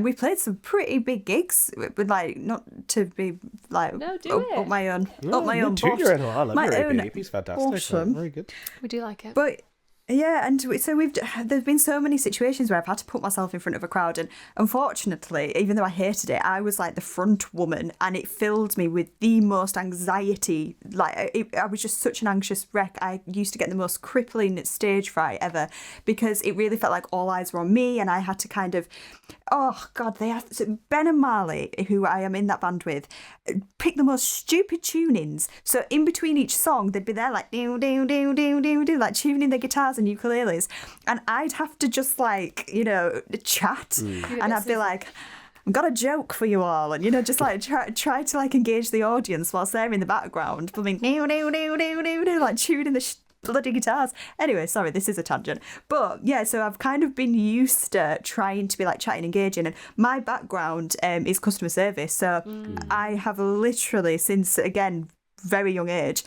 we played some pretty big gigs with like, not to be like up my own butt. I love your EP. It's fantastic. Awesome. Very good. We do like it. But yeah, and so there's been so many situations where I've had to put myself in front of a crowd, and unfortunately, even though I hated it, I was like the front woman, and it filled me with the most anxiety. Like I was just such an anxious wreck. I used to get the most crippling stage fright ever, because it really felt like all eyes were on me, and I had to kind of, oh God, Ben and Marley, who I am in that band with, pick the most stupid tunings. So in between each song, they'd be there like do do do do do do, like tuning their guitars and ukuleles, and I'd have to just like, you know, chat, and I'd be like, I've got a joke for you all, and you know, just like try to like engage the audience whilst they're in the background bumming like tuning the bloody guitars. Anyway, sorry, this is a tangent, but yeah, so I've kind of been used to trying to be like chatting, engaging, and my background is customer service, so I have literally since, again, very young age,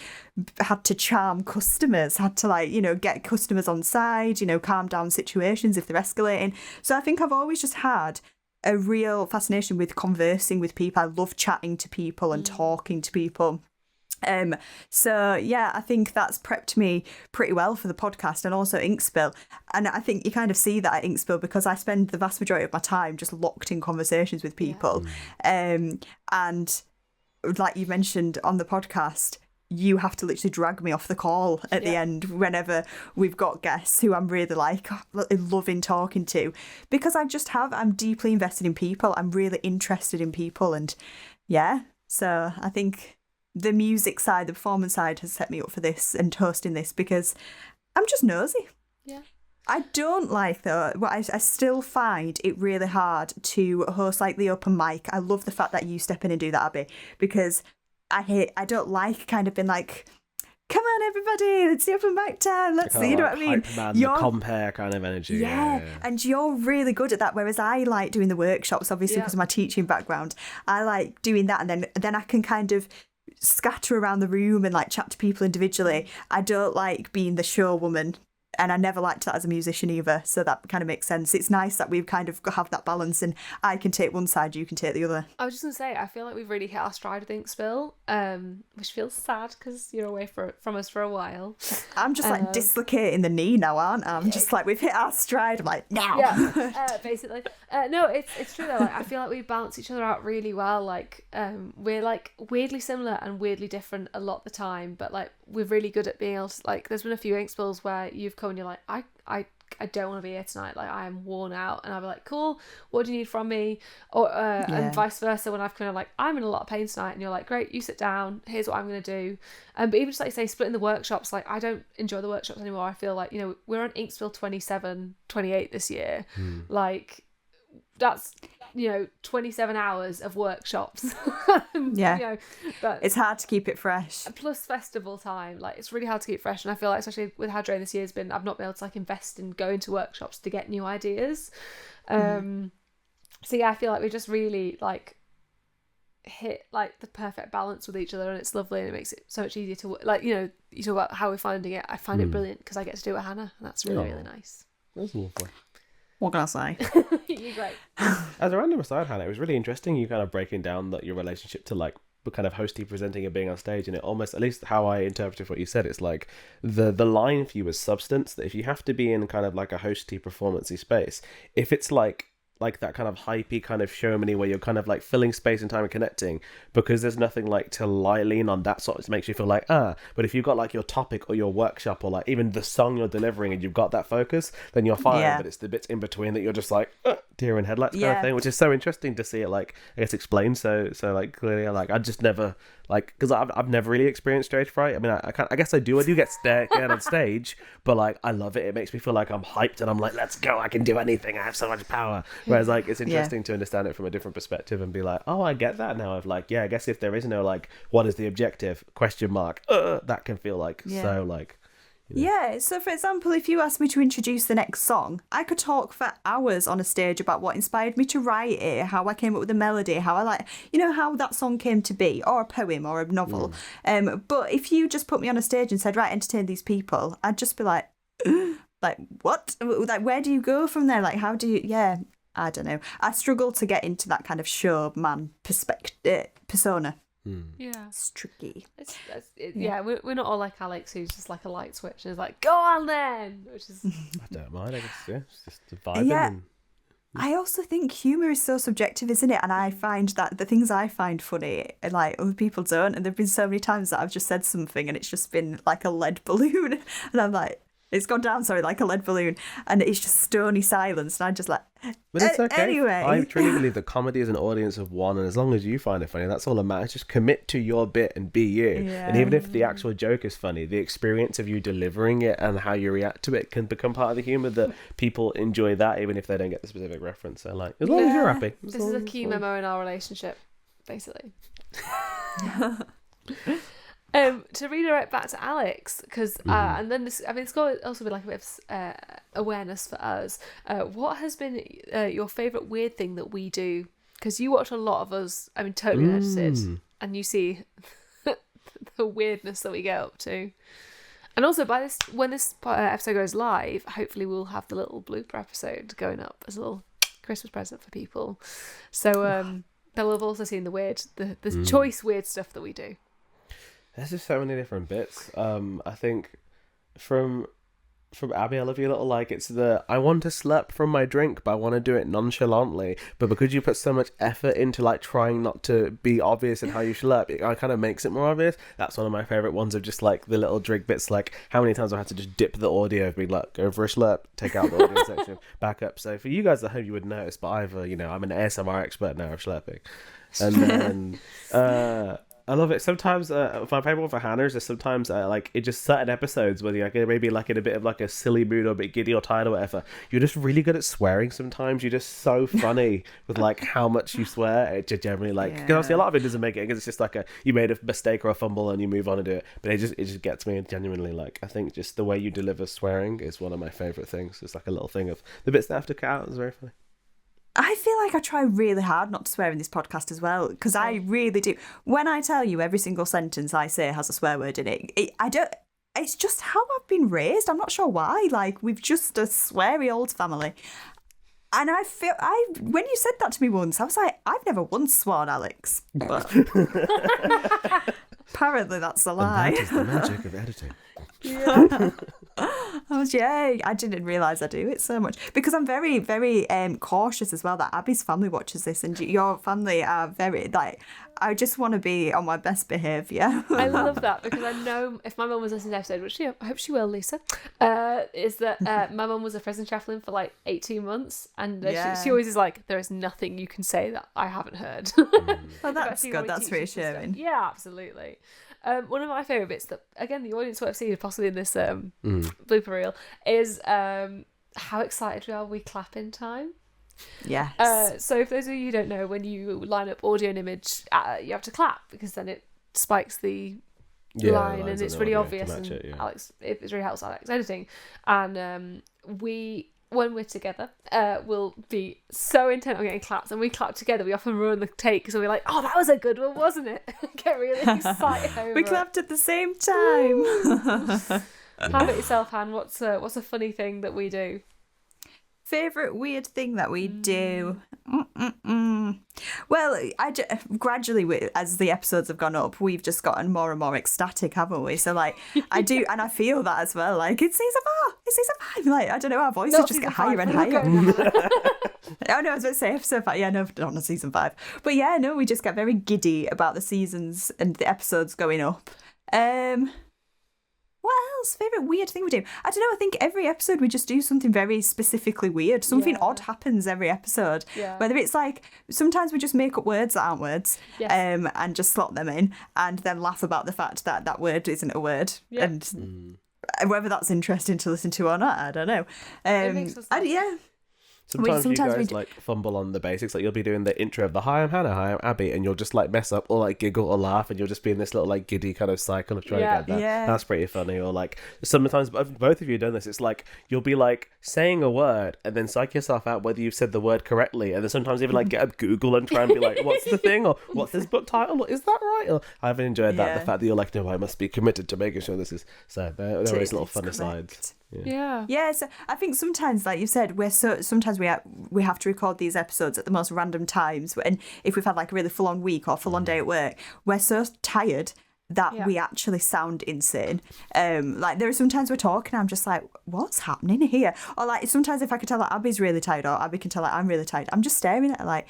had to charm customers, had to like, you know, get customers on side, you know, calm down situations if they're escalating. So I think I've always just had a real fascination with conversing with people. I love chatting to people and talking to people. So yeah, I think that's prepped me pretty well for the podcast and also Inkspill. And I think you kind of see that at Inkspill, because I spend the vast majority of my time just locked in conversations with people. And like you mentioned on the podcast, you have to literally drag me off the call at the end whenever we've got guests who I'm really like loving talking to, because I'm deeply invested in people. I'm really interested in people, and so I think the music side, the performance side has set me up for this and hosting this, because I'm just nosy. Yeah. I don't like, though, but I still find it really hard to host like the open mic. I love the fact that you step in and do that, Abbi, because I don't like kind of being like, come on everybody, it's the open mic time, let's see, you know what I mean? Hype man, the compare kind of energy. Yeah, and you're really good at that, whereas I like doing the workshops, obviously, because of my teaching background. I like doing that, and then I can kind of scatter around the room and like chat to people individually. I don't like being the show woman, and I never liked that as a musician either, so that kind of makes sense. It's nice that we kind of have that balance, and I can take one side, you can take the other. I was just going to say, I feel like we've really hit our stride with Inkspill, which feels sad because you're away from us for a while. I'm just like dislocating the knee now, aren't I? I'm just like, we've hit our stride. I'm like, now. Yeah, basically. No, it's true though. Like, I feel like we balance each other out really well. Like, we're like weirdly similar and weirdly different a lot of the time, but like we're really good at being able to, like, there's been a few Inkspills where you've come and you're like, I I don't want to be here tonight, like I am worn out, and I'll be like, cool, what do you need from me? Or and vice versa, when I've kind of like, I'm in a lot of pain tonight, and you're like, great, you sit down, here's what I'm going to do. But even just like say splitting the workshops, like I don't enjoy the workshops anymore. I feel like, you know, we're on Inksville 27, 28 this year, like that's, you know, 27 hours of workshops. Yeah. You know, but it's hard to keep it fresh. Plus festival time, like it's really hard to keep fresh. And I feel like, especially with how drained this year's been, I've not been able to like invest in going to workshops to get new ideas. So yeah, I feel like we just really like hit like the perfect balance with each other, and it's lovely, and it makes it so much easier to, like, you know, you talk about how we're finding it. I find it brilliant because I get to do it with Hannah, and that's really really nice. That's lovely. What can I say? You're great. As a random aside, Hannah, it was really interesting you kind of breaking down that your relationship to like kind of hosty, presenting, and being on stage, and it almost, at least how I interpreted what you said, it's like the line for you is substance, that if you have to be in kind of like a hosty, performancey space, if it's like that kind of hypey kind of showmany where you're kind of like filling space and time and connecting, because there's nothing like to lean on, that sort of makes you feel like but if you've got like your topic or your workshop or like even the song you're delivering and you've got that focus, then you're fine. But it's the bits in between that you're just like deer in headlights kind of thing, which is so interesting to see it like, I guess, explained so like clearly. Like I just never, like, because I've never really experienced stage fright. I mean, I guess I do get scared on stage, but like I love it. It makes me feel like I'm hyped and I'm like, let's go, I can do anything, I have so much power. Whereas like it's interesting to understand it from a different perspective and be like, oh, I get that now. Of like, yeah, I guess if there is no like, what is the objective ? That can feel like so like. You know. Yeah, so for example, if you asked me to introduce the next song, I could talk for hours on a stage about what inspired me to write it, how I came up with the melody, how I like, you know, how that song came to be, or a poem or a novel. But if you just put me on a stage and said, right, entertain these people, I'd just be like, like, what? Like, where do you go from there? Like, how do you, I don't know. I struggle to get into that kind of showman persona. Yeah, it's tricky. We're not all like Alex, who's just like a light switch and is like, go on then, which is I don't mind, I guess. It's just the vibing. And... I also think humour is so subjective, isn't it? And I find that the things I find funny, like, other people don't. And there've been so many times that I've just said something and it's just been like a lead balloon, and I'm like, it's gone down, like a lead balloon, and it's just stony silence, and I'm just like, but it's okay. Anyway. I truly believe that comedy is an audience of one, and as long as you find it funny, that's all that matters. Just commit to your bit and be you. And even if the actual joke is funny, the experience of you delivering it and how you react to it can become part of the humour, that people enjoy that even if they don't get the specific reference. So like, as long as you're happy. This is a key memo in our relationship, basically. To redirect back to Alex, because and then this, I mean, it's got also been like a bit of awareness for us. What has been your favourite weird thing that we do? Because you watch a lot of us, I mean, totally unedited, and you see the weirdness that we get up to. And also, when this episode goes live, hopefully we'll have the little blooper episode going up as a little Christmas present for people. So they'll have also seen the choice weird stuff that we do. There's just so many different bits. I think from Abbi, I love your little, like, it's the, I want to slurp from my drink, but I want to do it nonchalantly. But because you put so much effort into, like, trying not to be obvious in how you slurp, it kind of makes it more obvious. That's one of my favourite ones, of just, like, the little drink bits, like, how many times I had to just dip the audio, be like, go for a slurp, take out the audio section, back up. So for you guys at home, you would notice, but I'm an ASMR expert now of slurping. And then... I love it. Sometimes, my favourite one for Hannah is just sometimes, like, it just certain episodes where you're maybe like in a bit of like a silly mood or a bit giddy or tired or whatever, you're just really good at swearing sometimes. You're just so funny with like how much you swear. It just generally like, because obviously a lot of it doesn't make it, because it's just like you made a mistake or a fumble and you move on and do it. But it just gets me, and genuinely, like, I think just the way you deliver swearing is one of my favourite things. It's like a little thing of the bits that have to cut out. It's very funny. I feel like I try really hard not to swear in this podcast as well, because I really do. When I tell you every single sentence I say has a swear word in it, it's just how I've been raised. I'm not sure why. Like, we've just a sweary old family. And when you said that to me once, I was like, I've never once sworn, Alex. But apparently that's a lie. And that is the magic of editing. Yeah. I didn't realise I do it so much because I'm very, very cautious as well that Abby's family watches this and your family are very like. I just want to be on my best behaviour. I love that because I know if my mum was listening to the episode, which I hope she will, Lisa, is that my mum was a prison chaplain for like 18 months and she always is like, there is nothing you can say that I haven't heard. Well, that's good. That's reassuring. Yeah, absolutely. One of my favourite bits that, again, the audience will have seen possibly in this blooper reel is how excited we clap in time. Yes. So for those of you who don't know, when you line up audio and image, you have to clap because then it spikes the line and it's really obvious. And Alex, it really helps Alex editing. And when we're together, we'll be so intent on getting claps, and we clap together. We often ruin the take, so we're like, "Oh, that was a good one, wasn't it?" Get really excited over we clapped at the same time. How about yourself, Han? What's a funny thing that we do? Favourite weird thing that we do? Well, gradually, as the episodes have gone up, we've just gotten more and more ecstatic, haven't we? So, like, I do, and I feel that as well. Like, it's season 4, it's season 5. Like, I don't know, our voices just get higher and higher. Oh, no, I was about to say episode 5. Yeah, no, not season 5. But yeah, no, we just get very giddy about the seasons and the episodes going up. What else? Favourite weird thing we do? I don't know, I think every episode we just do something very specifically weird. Something odd happens every episode. Yeah. Whether it's like, sometimes we just make up words that aren't words and just slot them in and then laugh about the fact that that word isn't a word. Yeah. And whether that's interesting to listen to or not, I don't know. It makes us laugh. Sometimes you guys like fumble on the basics. Like you'll be doing the intro of the "Hi, I'm Hannah. Hi, I'm Abby," and you'll just like mess up or like giggle or laugh, and you'll just be in this little like giddy kind of cycle of trying to get that. Yeah. That's pretty funny. Or like sometimes both of you have done this. It's like you'll be like saying a word and then psych yourself out whether you've said the word correctly, and then sometimes even like get up Google and try and be like, "What's the thing?" or "What's this book title?" or "Is that right?" Or I've enjoyed that. The fact that you're like, "No, I must be committed to making sure this is." So there is little funny sides. Yeah. So I think sometimes, like you said, sometimes we have to record these episodes at the most random times, and if we've had like a really full on week or full on day at work, we're so tired that we actually sound insane. Like there are sometimes we're talking, I'm just like, what's happening here? Or like sometimes if I could tell that Abby's really tired, or Abby can tell that I'm really tired, I'm just staring at her like,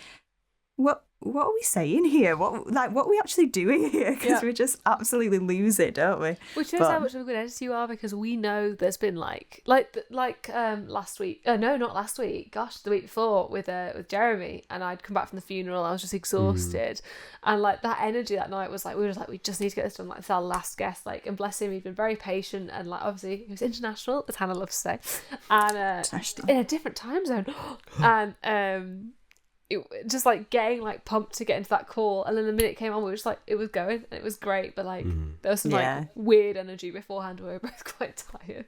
what are we saying here? What are we actually doing here? Because we just absolutely lose it, don't we? Which shows how much of a good editor you are, because we know there's been like last week. No, not last week. Gosh, the week before with Jeremy, and I'd come back from the funeral. I was just exhausted, and like that energy that night was like we were just like, we just need to get this done. Like it's our last guest. Like, and bless him, he's been very patient, and like obviously he was international, as Hannah loves to say, and in a different time zone, and it just like getting like pumped to get into that call, and then the minute it came on we were just like, it was going and it was great, but like there was some like weird energy beforehand where we were both quite tired.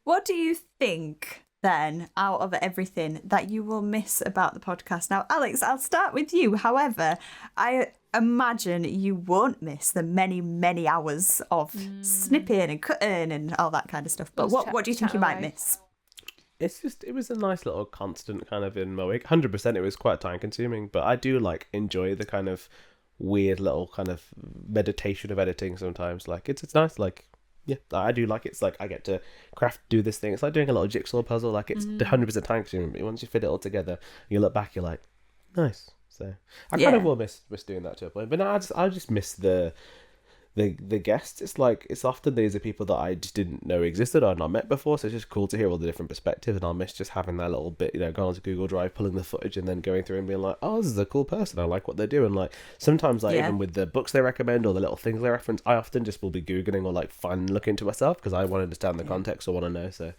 What do you think then, out of everything, that you will miss about the podcast? Now, Alex, I'll start with you. However, I imagine you won't miss the many hours of snipping and cutting and all that kind of stuff, but what do you think you might miss? It was a nice little constant kind of in my week. 100% it was quite time consuming, but I do like enjoy the kind of weird little kind of meditation of editing sometimes. Like it's nice, like I do like it. It's like I get to do this thing. It's like doing a little jigsaw puzzle. Like it's 100% time consuming, but once you fit it all together, you look back, you're like, nice. So I kind of will miss doing that to a point, but no, I just miss the guests. It's like, it's often these are people that I just didn't know existed or not met before, so it's just cool to hear all the different perspectives, and I'll miss just having that little bit, going onto Google Drive, pulling the footage and then going through and being like, oh, this is a cool person, I like what they do. And like sometimes like even with the books they recommend or the little things they reference, I often just will be Googling or like looking to myself because I want to understand the context or want to know. So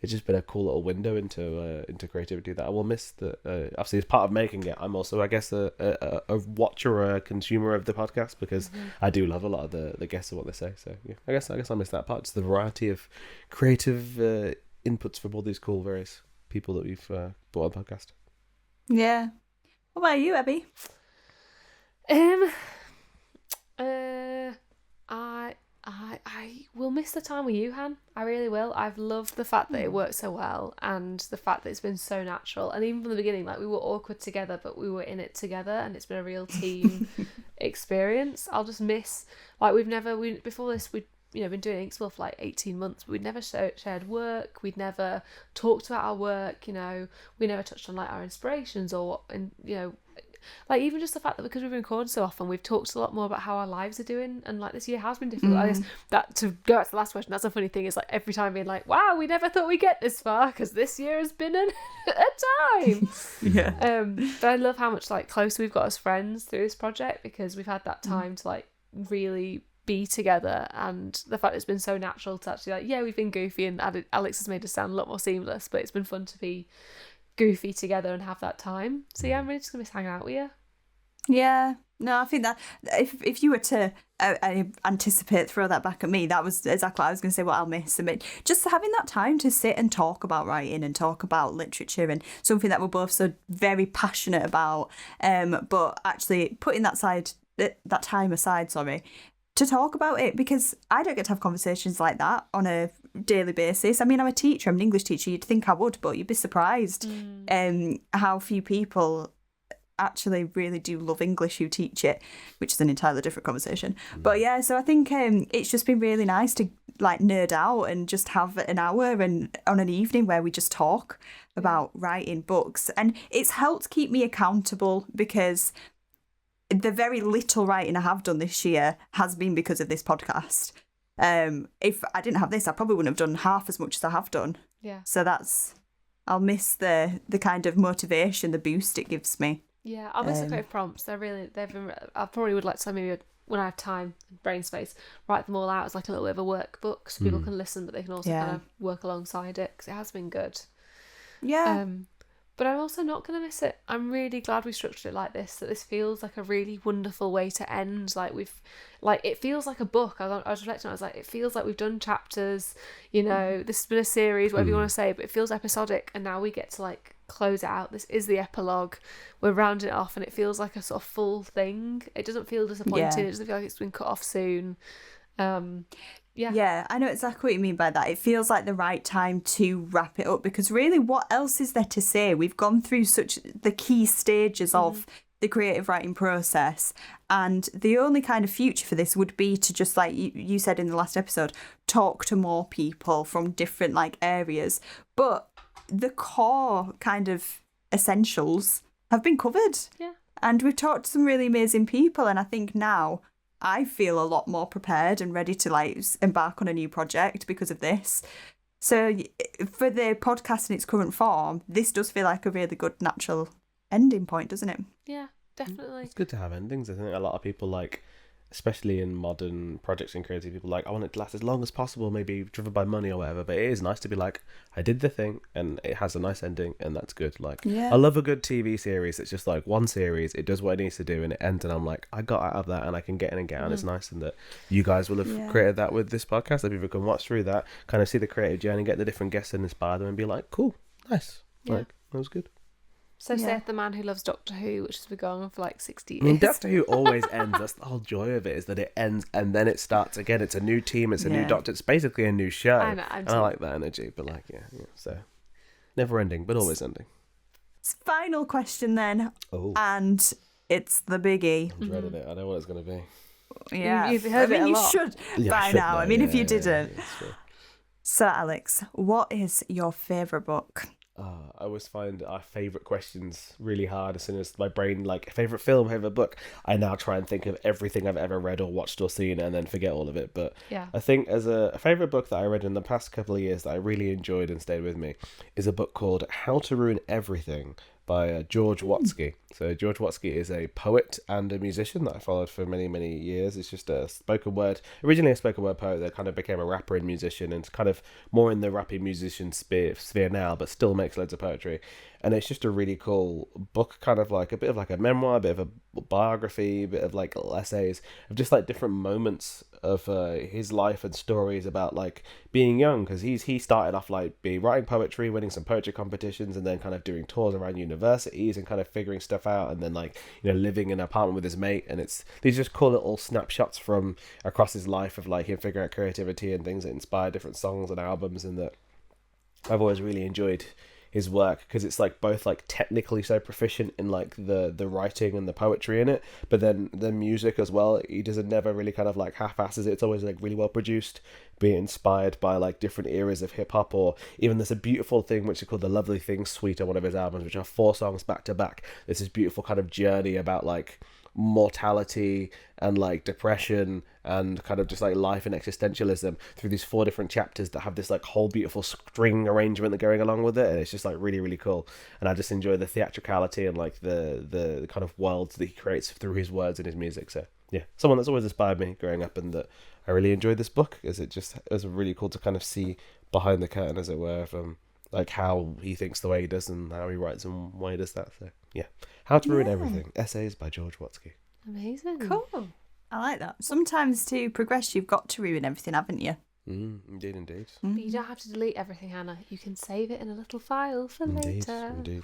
it's just been a cool little window into creativity that I will miss. That obviously as part of making it, I'm also, I guess, a watcher or a consumer of the podcast, because I do love a lot of the guests and what they say. So yeah, I guess I miss that part. It's the variety of creative inputs from all these cool various people that we've brought on the podcast. Yeah. What about you, Abby? I will miss the time with you, Han. I really will. I've loved the fact that it worked so well, and the fact that it's been so natural. And even from the beginning, like we were awkward together, but we were in it together, and it's been a real team experience. I'll just miss, like before this, been doing Inksville for like 18 months, but we'd never shared work. We'd never talked about our work. We never touched on like our inspirations or like even just the fact that because we've been recording so often, we've talked a lot more about how our lives are doing, and like this year has been difficult. I guess that, to go back to the last question, that's a funny thing, is like every time being like, wow, we never thought we'd get this far, because this year has been a time. But I love how much like closer we've got as friends through this project, because we've had that time to like really be together, and the fact it's been so natural to actually like, yeah, we've been goofy, and Alex has made us sound a lot more seamless, but it's been fun to be goofy together and have that time. So yeah, I'm really just gonna miss hanging out with you. Yeah, no, I think that if you were to throw that back at me, that was exactly what I was going to say, what I'll miss. I mean, just having that time to sit and talk about writing and talk about literature and something that we're both so very passionate about, but actually putting that time aside, to talk about it, because I don't get to have conversations like that on a daily basis. I mean, I'm a teacher, I'm an English teacher, you'd think I would, but you'd be surprised how few people actually really do love English who teach it, which is an entirely different conversation. But yeah, so I think it's just been really nice to like nerd out and just have an hour and on an evening where we just talk about writing books, and it's helped keep me accountable, because the very little writing I have done this year has been because of this podcast. If I didn't have this, I probably wouldn't have done half as much as I have done. Yeah. So I'll miss the kind of motivation, the boost it gives me. Yeah, I'll miss the creative prompts. They've been. I probably would like to maybe when I have time, brain space, write them all out as like a little bit of a workbook, so people can listen, but they can also kind of work alongside it, because it has been good. Yeah. But I'm also not going to miss it. I'm really glad we structured it like this, that this feels like a really wonderful way to end. Like it feels like a book. I was reflecting, I was like, it feels like we've done chapters, this has been a series, whatever you want to say, but it feels episodic, and now we get to like close it out. This is the epilogue. We're rounding it off, and it feels like a sort of full thing. It doesn't feel disappointing. It doesn't feel like it's been cut off soon. Yeah, I know exactly what you mean by that. It feels like the right time to wrap it up, because really, what else is there to say? We've gone through such the key stages of the creative writing process, and the only kind of future for this would be to just, like you said in the last episode, talk to more people from different like areas. But the core kind of essentials have been covered. Yeah. And we've talked to some really amazing people, and I think now I feel a lot more prepared and ready to like embark on a new project because of this. So for the podcast in its current form, this does feel like a really good natural ending point, doesn't it? Yeah, definitely. It's good to have endings. I think a lot of people like, especially in modern projects and creative people, like, I want it to last as long as possible, maybe driven by money or whatever, but it is nice to be like, I did the thing and it has a nice ending, and that's good. Like, I love a good TV series. It's just like one series, it does what it needs to do and it ends, and I'm like, I got out of that and I can get in and get out. It's nice, and that you guys will have created that with this podcast, that people can watch through that, kind of see the creative journey, get the different guests and inspire them and be like, cool, nice, like, that was good. So saith the man who loves Doctor Who, which has been going on for like 60 years. I mean, Doctor Who always ends. That's the whole joy of it, is that it ends and then it starts again. It's a new team, it's a new Doctor. It's basically a new show. I know, I like that energy, but like, yeah. So, never ending, but always ending. Final question then. Oh. And it's the biggie. I'm dreading it. I know what it's going to be. Yeah. You've heard it a lot. You should by now. I mean, if you didn't. So, Alex, what is your favourite book? I always find our favourite questions really hard. As soon as my brain, like, favourite film, favourite book, I now try and think of everything I've ever read or watched or seen and then forget all of it. But I think as a favourite book that I read in the past couple of years that I really enjoyed and stayed with me is a book called How to Ruin Everything by George Watsky. So George Watsky is a poet and a musician that I followed for many, many years. It's just originally a spoken word poet that kind of became a rapper and musician, and kind of more in the rapping musician sphere now, but still makes loads of poetry. And it's just a really cool book, kind of like a bit of like a memoir, a bit of a biography, a bit of like essays of just like different moments of his life and stories about like being young, because he started off like writing poetry, winning some poetry competitions, and then kind of doing tours around universities and kind of figuring stuff out, and then like, you know, living in an apartment with his mate. And it's these just cool little snapshots from across his life of like him figuring out creativity and things that inspire different songs and albums, and that I've always really enjoyed his work, because it's like both like technically so proficient in like the writing and the poetry in it, but then the music as well. He doesn't never really kind of like half-asses it. It's always like really well produced, being inspired by like different eras of hip hop, or even there's a beautiful thing which is called the Lovely Things Suite on one of his albums, which are 4 songs back to back. There's this beautiful kind of journey about like mortality and like depression and kind of just like life and existentialism through these 4 different chapters that have this like whole beautiful string arrangement that going along with it, and it's just like really, really cool. And I just enjoy the theatricality and like the kind of worlds that he creates through his words and his music. So yeah, someone that's always inspired me growing up, and that I really enjoyed this book, as it was really cool to kind of see behind the curtain, as it were, from like how he thinks the way he does and how he writes and why he does that. So yeah, How to Ruin Everything, essays by George Watsky. Amazing. Cool. I like that. Sometimes to progress, you've got to ruin everything, haven't you? Indeed. But you don't have to delete everything, Hannah. You can save it in a little file for later. Indeed.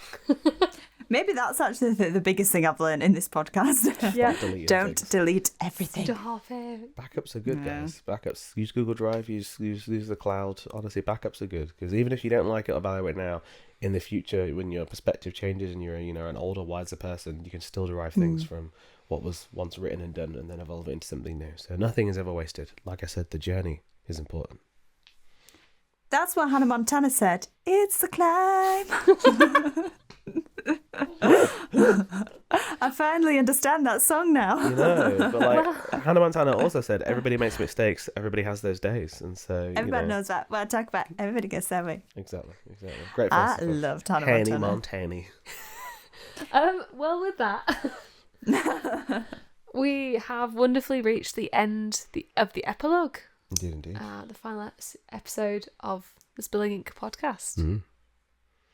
Maybe that's actually the biggest thing I've learned in this podcast. Yeah. Don't delete everything. Stop it. Backups are good, guys. Backups. Use Google Drive. Use the cloud. Honestly, backups are good, because even if you don't like it or value it now, in the future, when your perspective changes and you're an older, wiser person, you can still derive things from what was once written and done, and then evolve it into something new. So nothing is ever wasted. Like I said, the journey is important. That's what Hannah Montana said. It's the climb. I finally understand that song now. You know, but like Hannah Montana also said, everybody makes mistakes. Everybody has those days, and so everybody knows that. What I talk about, everybody gets that way. Exactly. Great. I loved Hannah Montana. Well, with that, we have wonderfully reached the end of the epilogue. Indeed. The final episode of the Spilling Ink podcast. Mm-hmm.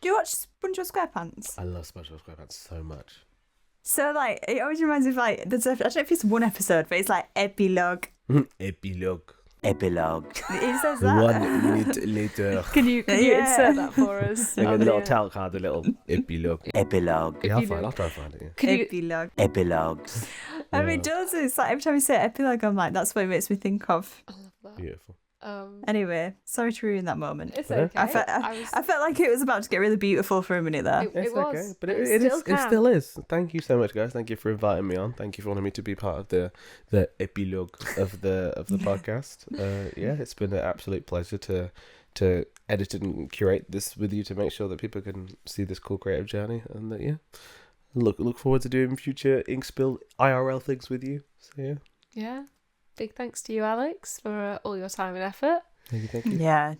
Do you watch SpongeBob SquarePants? I love SpongeBob SquarePants so much. So, like, it always reminds me of, like, I don't know if it's one episode, but it's like Epilogue. Epilogue. It says that. 1 minute later. Can you insert that for us? Like a little towel card, a little epilogue. Epilogue. Yeah, I'll try and find it. Can you... Epilogue. Epilogues. I mean, it does. It's like every time you say epilogue, I'm like, that's what it makes me think of. I love that. Beautiful. Anyway, sorry to ruin that moment. It's okay. I felt like it was about to get really beautiful for a minute there. It was. Okay, but it still is. Thank you so much, guys. Thank you for inviting me on. Thank you for wanting me to be part of the epilogue of the podcast. Yeah, it's been an absolute pleasure to edit and curate this with you, to make sure that people can see this cool creative journey, and that look forward to doing future Ink Spill IRL things with you. So yeah. Yeah. Big thanks to you, Alex, for all your time and effort. Thank you. Yeah.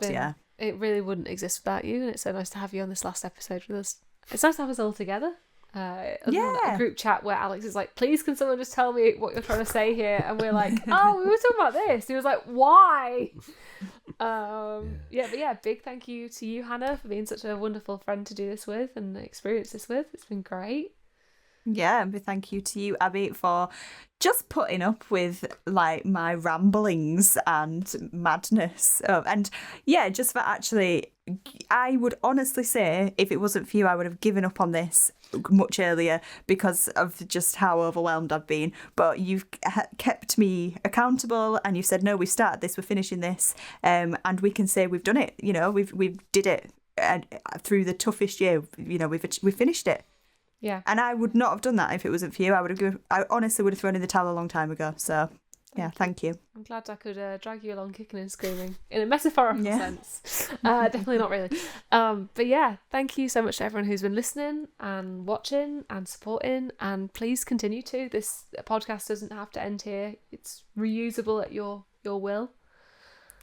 Yeah. It really wouldn't exist without you, and it's so nice to have you on this last episode with us. It's nice to have us all together. A group chat where Alex is like, please can someone just tell me what you're trying to say here? And we're like, oh, we were talking about this. He was like, why? Big thank you to you, Hannah, for being such a wonderful friend to do this with and experience this with. It's been great. Yeah, and big thank you to you, Abbi, for just putting up with like my ramblings and madness. Just for actually, I would honestly say if it wasn't for you, I would have given up on this much earlier because of just how overwhelmed I've been. But you've kept me accountable, and you've said, no, we started this, we're finishing this, and we can say we've done it. You know, we've did it, and through the toughest year, you know, we've finished it. Yeah. And I would not have done that if it wasn't for you. I honestly would have thrown in the towel a long time ago. So, yeah, thank you. I'm glad I could drag you along kicking and screaming in a metaphorical sense. Definitely not really. But yeah, thank you so much to everyone who's been listening and watching and supporting. And please continue to. This podcast doesn't have to end here. It's reusable at your will.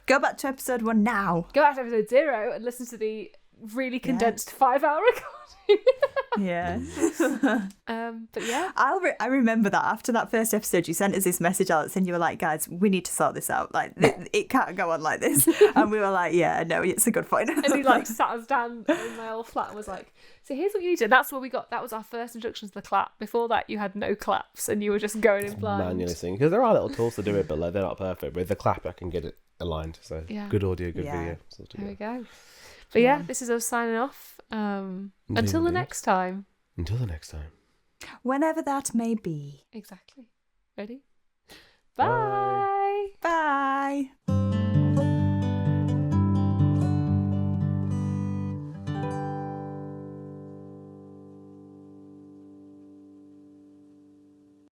Go back to episode 1 now. Go back to episode 0 and listen to the really condensed 5-hour recording. Yeah. But yeah, I remember that after that first episode, you sent us this message, Alex, and you were like, guys, we need to sort this out. Like, it can't go on like this. And we were like, yeah, no, it's a good point. And he like sat us down in my old flat and was like, so here's what you need to do. And that's where that was our first introduction to the clap. Before that, you had no claps and you were just going in blind. Manually singing, because there are little tools to do it, but like they're not perfect. With the clap, I can get it aligned. So good audio, good video. There we go. But yeah, this is us signing off. Until the next time. Until the next time. Whenever that may be. Exactly. Ready? Bye. Bye.